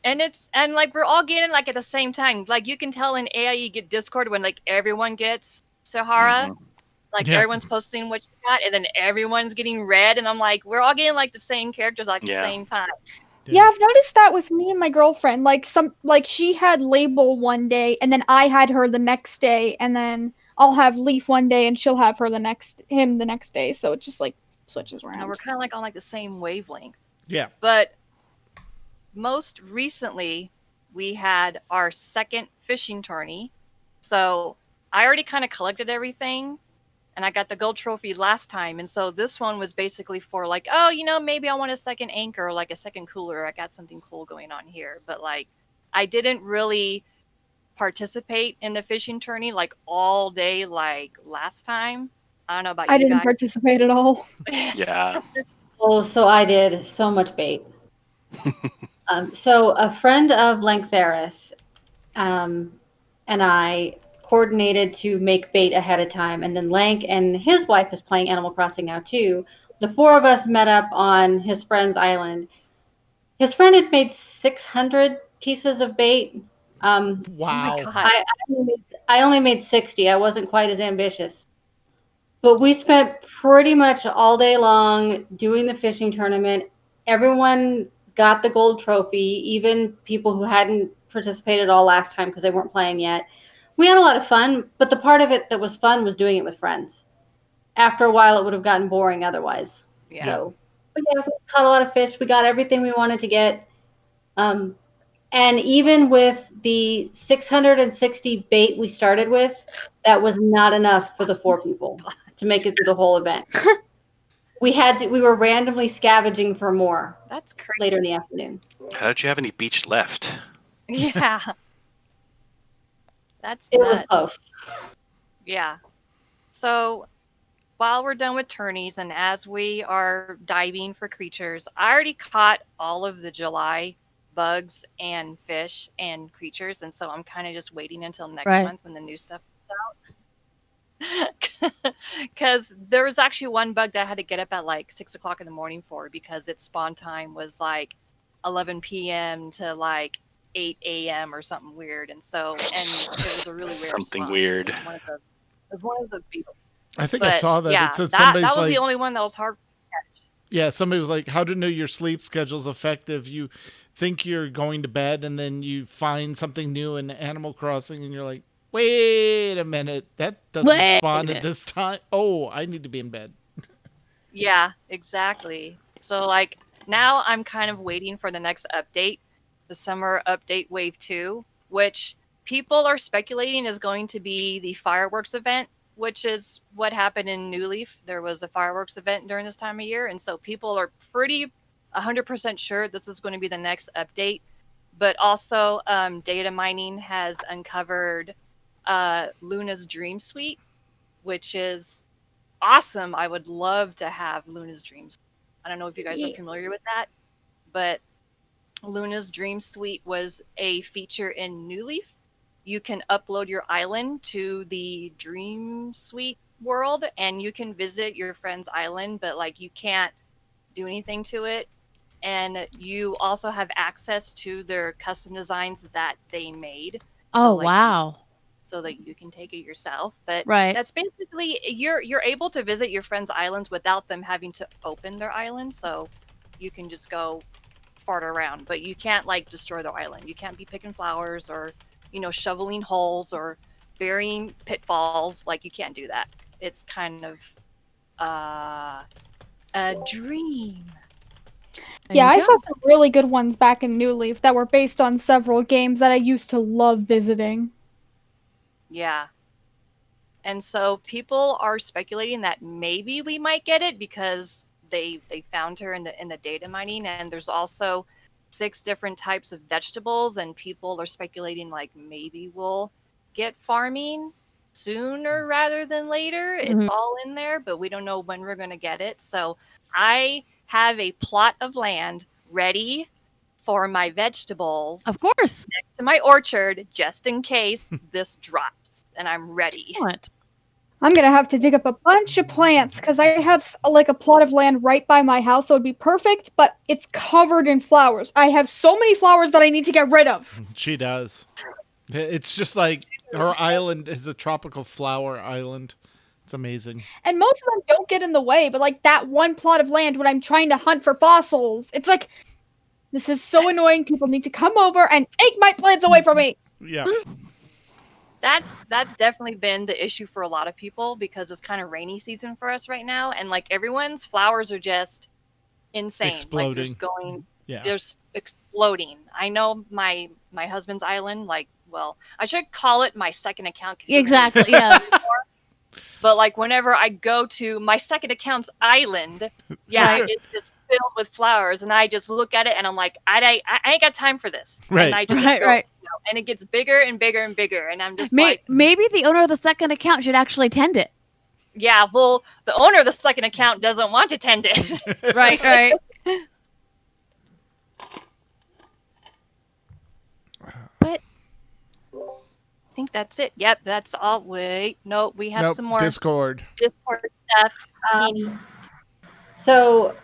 And like we're all getting like at the same time. Like you can tell in AIE get Discord when like everyone gets Sahara. Mhm. Like Yeah. everyone's posting what you got, and then everyone's getting red, and I'm like, we're all getting like the same characters like the Yeah. same time. Yeah, I've noticed that with me and my girlfriend. Like she had Label one day, and then I had her the next day, and then I'll have Leaf one day, and she'll have him the next day. So it just like switches You know, we're around. kind of like on like the same wavelength. Yeah. But most recently, we had our second fishing tourney. So I already kind of collected everything, and I got the gold trophy last time. And so this one was basically for like, oh, you know, maybe I want a second anchor or like a second cooler. I got something cool going on here. But like, I didn't really participate in the fishing tourney like all day like last time. I don't know about I you didn't guys. participate at all. Yeah. Oh, so I did so much bait. So a friend of Lanceris and I coordinated to make bait ahead of time, and then Lank and his wife is playing Animal Crossing now too. The four of us met up on his friend's island. His friend had made 600 pieces of bait. Oh Wow. my god. I only made 60. I wasn't quite as ambitious. But we spent pretty much all day long doing the fishing tournament. Everyone got the gold trophy, even people who hadn't participated all last time because they weren't playing yet. We had a lot of fun, but the part of it that was fun was doing it with friends. After a while, it would have gotten boring otherwise. Yeah. So, but yeah, we caught a lot of fish. We got everything we wanted to get. And even with the 660 bait we started with, that was not enough for the 4 people to make it through the whole event. We were randomly scavenging for more That's crazy. later in the afternoon. How did you have any beach left? Yeah. That's It was nuts. close. Yeah. So while we're done with tourneys and as we are diving for creatures, I already caught all of the July bugs and fish and creatures, and so I'm kind of just waiting until next Right. month when the new stuff comes out. Because there was actually one bug that I had to get up at like 6 o'clock in the morning for because its spawn time was like 11 p.m. to like 8 a.m. or something weird, and it was a really weird Something spawn. weird. It was one of the beetles. I think I But saw that. yeah, It said that somebody's was like, the only one that was hard. yeah, somebody was like, how to know your sleep schedule's effective. You think you're going to bed and then you find something new in Animal Crossing and you're like, wait a minute, that doesn't Wait a spawn at minute. this time. Oh, I need to be in bed. Yeah, exactly. So like now I'm kind of waiting for the next update, the summer update wave 2, which people are speculating is going to be the fireworks event, which is what happened in New Leaf. There was a fireworks event during this time of year, and so people are pretty 100% sure this is going to be the next update. But also, data mining has uncovered Luna's Dream Suite, which is awesome. I would love to have Luna's Dreams. I don't know if you guys are familiar with that, but Luna's Dream Suite was a feature in New Leaf. You can upload your island to the Dream Suite world and you can visit your friend's island, but like you can't do anything to it. And you also have access to their custom designs that they made. Oh, like, wow. so that you can take it yourself. But Right. that's basically you're able to visit your friends' islands without them having to open their island. So you can just go fart around, but you can't like destroy their island. You can't be picking flowers or shoveling holes or burying pitfalls. Like you can't do that. It's kind of a dream. Yeah, I saw some really good ones back in New Leaf that were based on several games that I used to love visiting. Yeah. And so people are speculating that maybe we might get it because they found her in the data mining, and there's also 6 different types of vegetables, and people are speculating like maybe we'll get farming sooner rather than later. It's all in there, but we don't know when we're going to get it. So I have a plot of land ready for my vegetables. Of course. Next to my orchard, just in case this drops, and I'm ready. Excellent. I'm gonna have to dig up a bunch of plants because I have like a plot of land right by my house, so it'd be perfect. But it's covered in flowers. I have so many flowers that I need to get rid of. She does. It's just like her island is a tropical flower island. It's amazing. And most of them don't get in the way, but like that one plot of land when I'm trying to hunt for fossils, it's like, this is so annoying. People need to come over and take my plants away from me. Yeah. That's definitely been the issue for a lot of people because it's kind of rainy season for us right now, and like everyone's flowers are just insane. Exploding. Like there's going, Yeah. there's exploding. I know my husband's island. Like, well, I should call it my second account. Exactly. Yeah. But like whenever I go to my second account's island, yeah, Right. it's just filled with flowers, and I just look at it and I'm like, I ain't got time for this. Right. And I just Right, go, right. you know, and it gets bigger and bigger and bigger, and I'm just like, Maybe the owner of the second account should actually tend it. yeah, well, the owner of the second account doesn't want to tend it. Right, right. But I think that's it. Yep, that's all. Wait, no, we have Nope, some more Discord. Discord stuff. So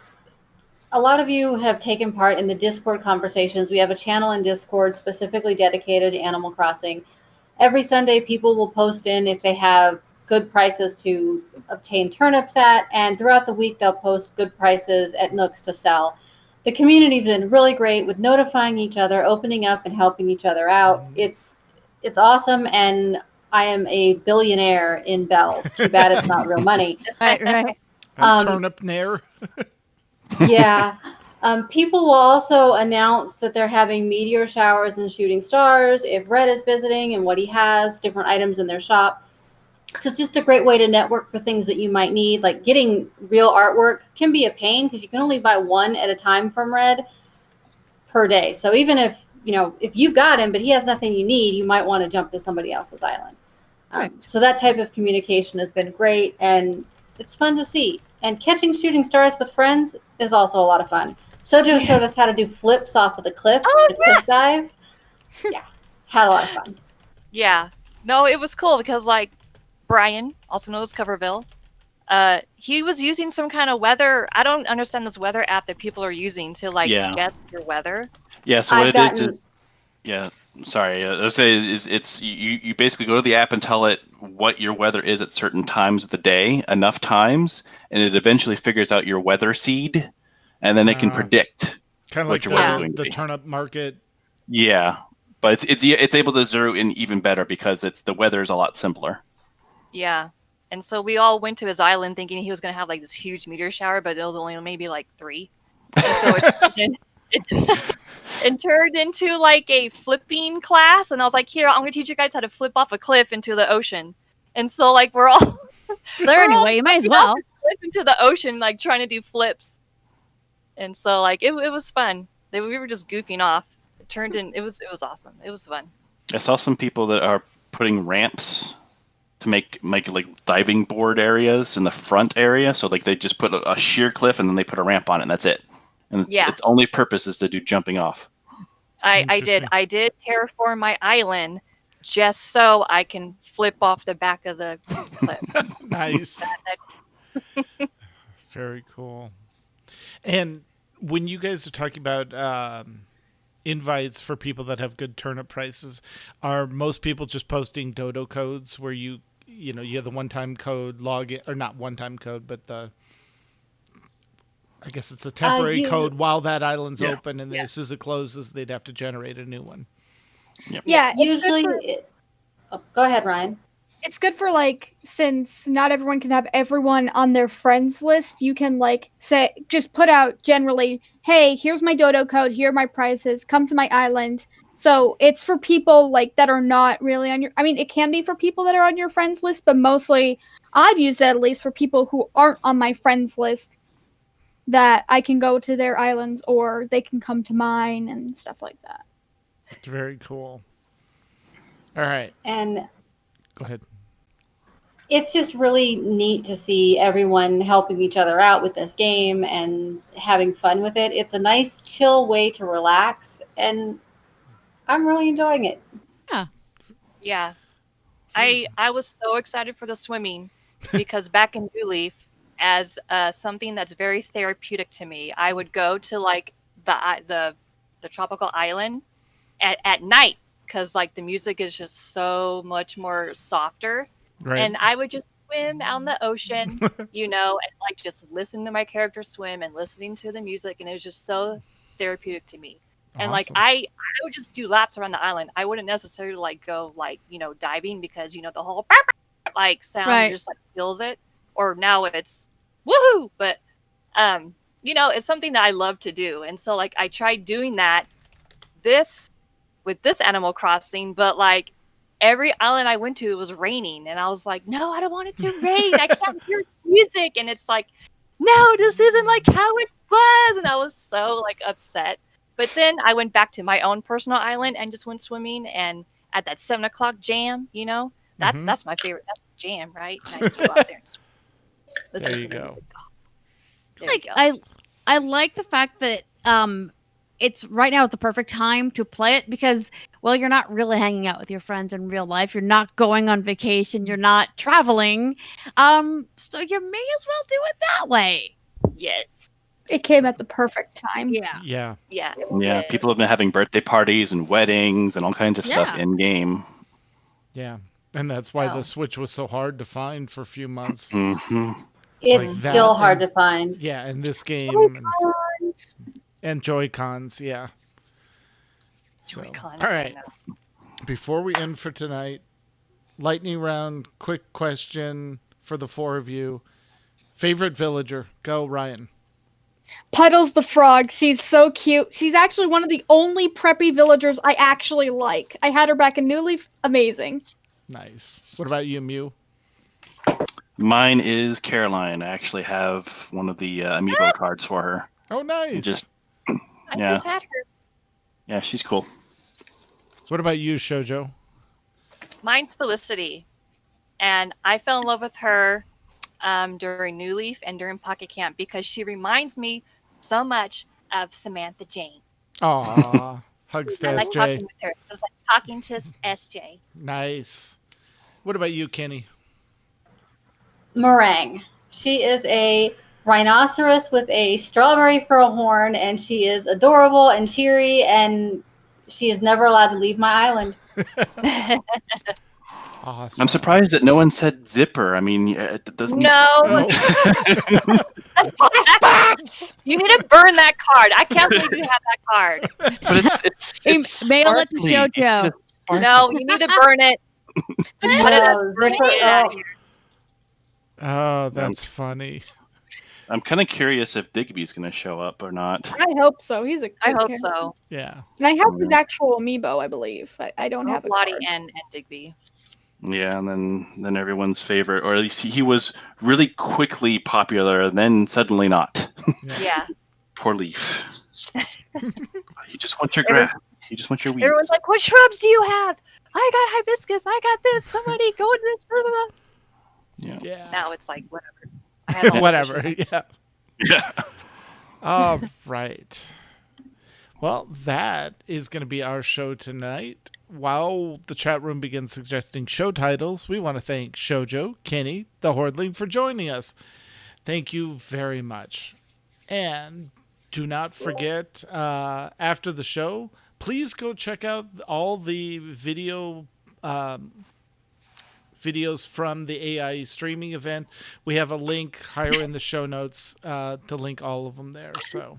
a lot of you have taken part in the Discord conversations. We have a channel in Discord specifically dedicated to Animal Crossing. Every Sunday, people will post in if they have good prices to obtain turnips at, and throughout the week, they'll post good prices at Nooks to sell. The community's been really great with notifying each other, opening up, and helping each other out. It's awesome, and I am a billionaire in bells. Too bad it's not real money. Right, right. Turnip nair. Yeah. People will also announce that they're having meteor showers and shooting stars if Red is visiting and what he has, different items in their shop. So it's just a great way to network for things that you might need. Like getting real artwork can be a pain because you can only buy one at a time from Red per day. So even if you've got him, but he has nothing you need, you might want to jump to somebody else's island. So that type of communication has been great, and it's fun to see. And catching shooting stars with friends is also a lot of fun. Sojo showed us how to do flips off of the cliffs to cliff dive. Yeah, had a lot of fun. Yeah, no, it was cool because like Brian, also known as Coverville, he was using some kind of weather. I don't understand this weather app that people are using to like get your weather. Yeah, so what it is, yeah, sorry, I was saying is it's you basically go to the app and tell it what your weather is at certain times of the day, enough times, and it eventually figures out your weather seed, and then it can predict Kind of what like your weather is going to the be. turnip market. Yeah, but it's able to zero in even better because the weather is a lot simpler. Yeah. And so we all went to his island thinking he was going to have like this huge meteor shower, but it was only maybe like 3. And so it turned into like a flipping class. And I was like, here, I'm going to teach you guys how to flip off a cliff into the ocean. And so like we're all There anyway, you might as well. flip into the ocean, like trying to do flips. And so like it was fun. We were just goofing off. It turned in, it was awesome. It was fun. I saw some people that are putting ramps to make like diving board areas in the front area. So like they just put a sheer cliff and then they put a ramp on it and that's it. And its only purpose is to do jumping off. I did terraform my island just so I can flip off the back of the cliff. Nice. Very cool. And when you guys are talking about invites for people that have good turnip prices, are most people just posting dodo codes where you have the one-time code login, or not one-time code, but I guess it's a temporary code while that island's open, and then as soon as it closes, they'd have to generate a new one. Yep. Yeah, Usually, go ahead, Ryan. It's good for like, since not everyone can have everyone on their friends list, you can like just put out generally, hey, here's my dodo code, here are my prices, come to my island. So it's for people like that are not really on it can be for people that are on your friends list, but mostly I've used it at least for people who aren't on my friends list, that I can go to their islands or they can come to mine and stuff like that. It's very cool. All right. And Go ahead. it's just really neat to see everyone helping each other out with this game and having fun with it. It's a nice, chill way to relax, and I'm really enjoying it. Yeah. I was so excited for the swimming because back in New Leaf, as something that's very therapeutic to me, I would go to like the tropical island at night because like the music is just so much more softer, Right. and I would just swim out in the ocean, and like just listen to my character swim and listening to the music, and it was just so therapeutic to me. And like Awesome. I would just do laps around the island. I wouldn't necessarily like go like diving because the whole like sound Right. just like kills it. Or now it's woohoo, but it's something that I love to do, and so like I tried doing that with this Animal Crossing, but like every island I went to, it was raining, and I was like, no, I don't want it to rain. I can't hear music, and it's like, no, this isn't like how it was, and I was so like upset. But then I went back to my own personal island and just went swimming, and at that 7:00 jam, that's Mhm. that's my favorite. That's the jam, right? And I just go out there and swim. Listen There to you the go. music. There Like you go. I like the fact that it's right now is the perfect time to play it because you're not really hanging out with your friends in real life. You're not going on vacation. You're not traveling. So you may as well do it that way. Yes. It came at the perfect time. Yeah. Yeah. Yeah. Yeah, people have been having birthday parties and weddings and all kinds of stuff Yeah. in game. Yeah. And that's why Oh. the Switch was so hard to find for a few months. Hmm It's like that still hard and- to find. Yeah, and this game and Joy-Cons, yeah. So, Joy-Cons, all I right. know. Before we end for tonight, lightning round, quick question for the four of you. Favorite villager? Go, Ryan. Puddles the frog. She's so cute. She's actually one of the only preppy villagers I actually like. I had her back in New Leaf. Amazing. Nice. What about you, Mew? Mine is Caroline. I actually have one of the amiibo cards for her. Oh, nice. Just I Yeah. just had her. yeah, she's cool. What about you, Shoujo? Mine's Felicity, and I fell in love with her during New Leaf and during Pocket Camp because she reminds me so much of Samantha Jane. Aw. Hugs to I like talking SJ. with her. It's like talking to SJ. Nice. What about you, Kenny? Meringue. She is a rhinoceros with a strawberry for a horn, and she is adorable and cheery, and she is never allowed to leave my island. Awesome. I'm surprised that no one said zipper. I mean, it doesn't. No, Oh. you need to burn that card. I can't believe you have that card. But it's Mail it to sparkly. JoJo. It's sparkly. No, you need to burn it. No, Burn zipper- it out of here. Oh, that's funny. I'm kind of curious if Digby's going to show up or not. I hope so. He's a I good hope character. so. Yeah. And I have his actual amiibo, I believe. I don't have a Lottie card. and Digby. Yeah, and then everyone's favorite, or at least he was really quickly popular, and then suddenly not. Yeah. Poor Leaf. You just want your grass. You just want your weeds. Everyone's like, what shrubs do you have? I got hibiscus. I got this. Somebody go to this. Blah, blah, blah. Yeah. Yeah. Now it's like, whatever. I have all the Whatever. bushes. Yeah. Yeah. All right. Well, that is going to be our show tonight. While the chat room begins suggesting show titles, we want to thank Shoujo, Kenny, the Hordling for joining us. Thank you very much. And do not forget, after the show, please go check out all the videos from the AIE streaming event. We have a link higher in the show notes to link all of them there. So,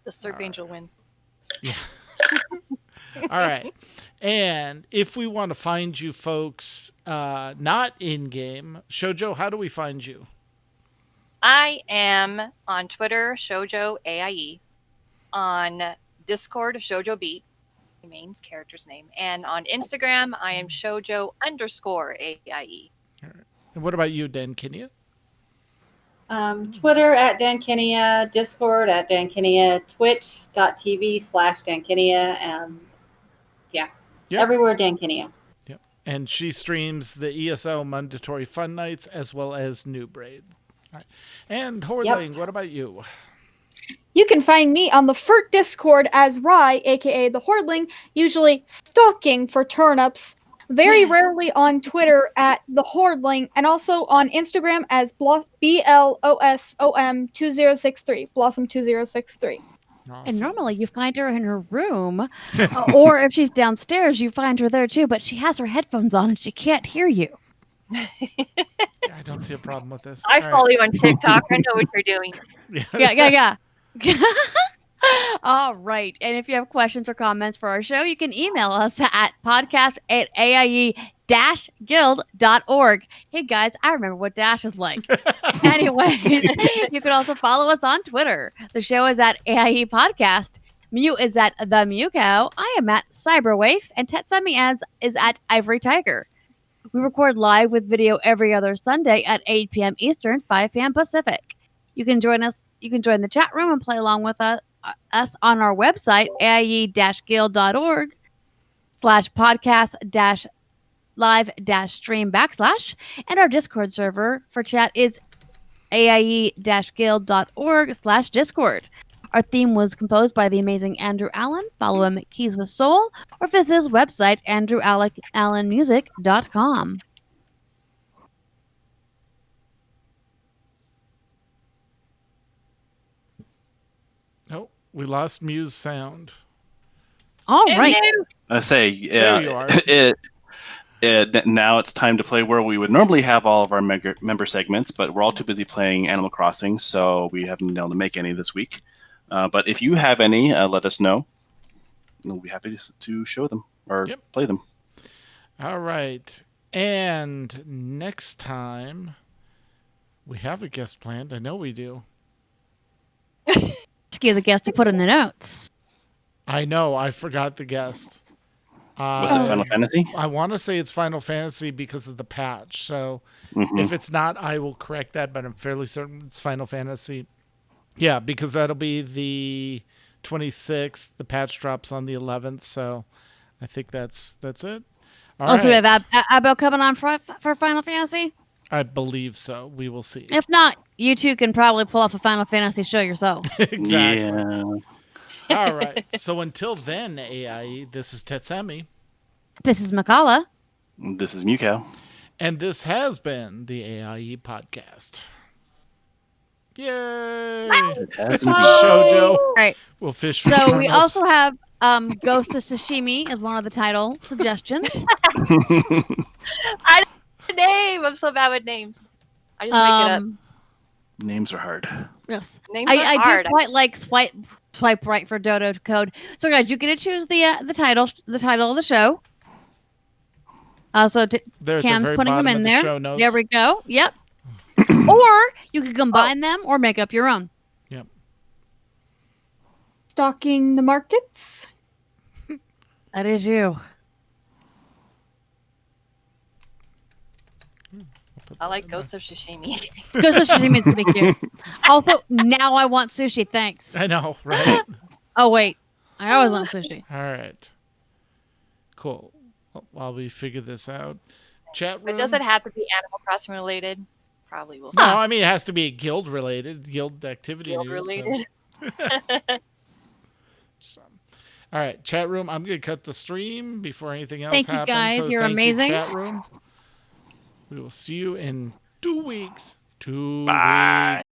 The Serp Angel wins. all right. And if we want to find you folks not in game, Shoujo, how do we find you? I am on Twitter, Shoujo AIE. On Discord, Shoujo Beat, the main character's name. And on Instagram, I am Shoujo_AIE. And what about you, Dan Kinya? Twitter at Dan Kinia, Discord at Dan Kinia, Twitch.tv/Dan Kinia, Yep. everywhere Dan Kinia. Yep. And she streams the ESO Mandatory Fun Nights as well as New Braid. All right. And Hordling, what about you? You can find me on the FERT Discord as Rye, aka the Hordling, usually stalking for turnips. Very rarely on Twitter at the Hordling, and also on Instagram as BLOSSOM2063, Blossom2063. And Awesome. normally you find her in her room, or if she's downstairs, you find her there too. But she has her headphones on and she can't hear you. I don't see a problem with this. I All right. follow you on TikTok. I know what you're doing. Yeah. All right. And if you have questions or comments for our show, you can email us at podcast@AIE-guild.org. Hey guys, I remember what dash is like. Anyways, you can also follow us on Twitter. The show is at AIE Podcast. Mew is at The Mew Cow. I am at Cyberwaif. And Tetsemi is at Ivory Tiger. We record live with video every other Sunday at 8 p.m. Eastern, 5 p.m. Pacific. You can join us. You can join the chat room and play along with us on our website, aie-guild.org/podcast-live-stream /, and our Discord server for chat is aie-guild.org/discord. Our theme was composed by the amazing Andrew Allen. Follow him at Keys with Soul or visit his website, andrewallenmusic.com. Oh, we lost Mew's sound. All right. I say, There you are. Now it's time to play where we would normally have all of our member segments, but we're all too busy playing Animal Crossing, so we haven't been able to make any this week. But if you have any, let us know. We'll be happy to show them or play them. All right. And next time, we have a guest planned. I know we do. Excuse the guest to put in the notes. I know. I forgot the guest. Was it Final Fantasy? I want to say it's Final Fantasy because of the patch. So if it's not, I will correct that, but I'm fairly certain it's Final Fantasy. Yeah, because that'll be the 26th. The patch drops on the 11th, so I think that's it. All right. So we have Abel coming on for Final Fantasy? I believe so. We will see. If not, you two can probably pull off a Final Fantasy show yourselves. Exactly. Yeah. All right. So until then, AIE, this is Tetsemi. This is Makala. This is Mewcow. And this has been the AIE Podcast. Yay! Shoujo. All right. We'll fish for So we turnips. also have Ghost of Sashimi as one of the title suggestions. I don't know the name. I'm so bad with names. I just make it up. Names are hard. Yes. Names I are hard. do quite like swipe right for Dodo code. So guys, you get to choose the title of the show. So They're at the Cam's very putting them bottom in of the there. show notes. There we go. Yep. Or you can combine them or make up your own. Yep. Stalking the markets. That is you. I like Ghost of Sashimi. Ghost of Sashimi is pretty cute. Also, now I want sushi. Thanks. I know, right? Oh wait, I always want sushi. All right. Cool. While we figure this out, chat room. But does it have to be Animal Crossing related? Probably will. No, I mean it has to be guild related, guild activity. Guild news, related. So. All right, chat room. I'm gonna cut the stream before anything else Thank you, happens. guys. So You're thank you, amazing. chat room. We will see you in 2 weeks. 2 Bye. weeks.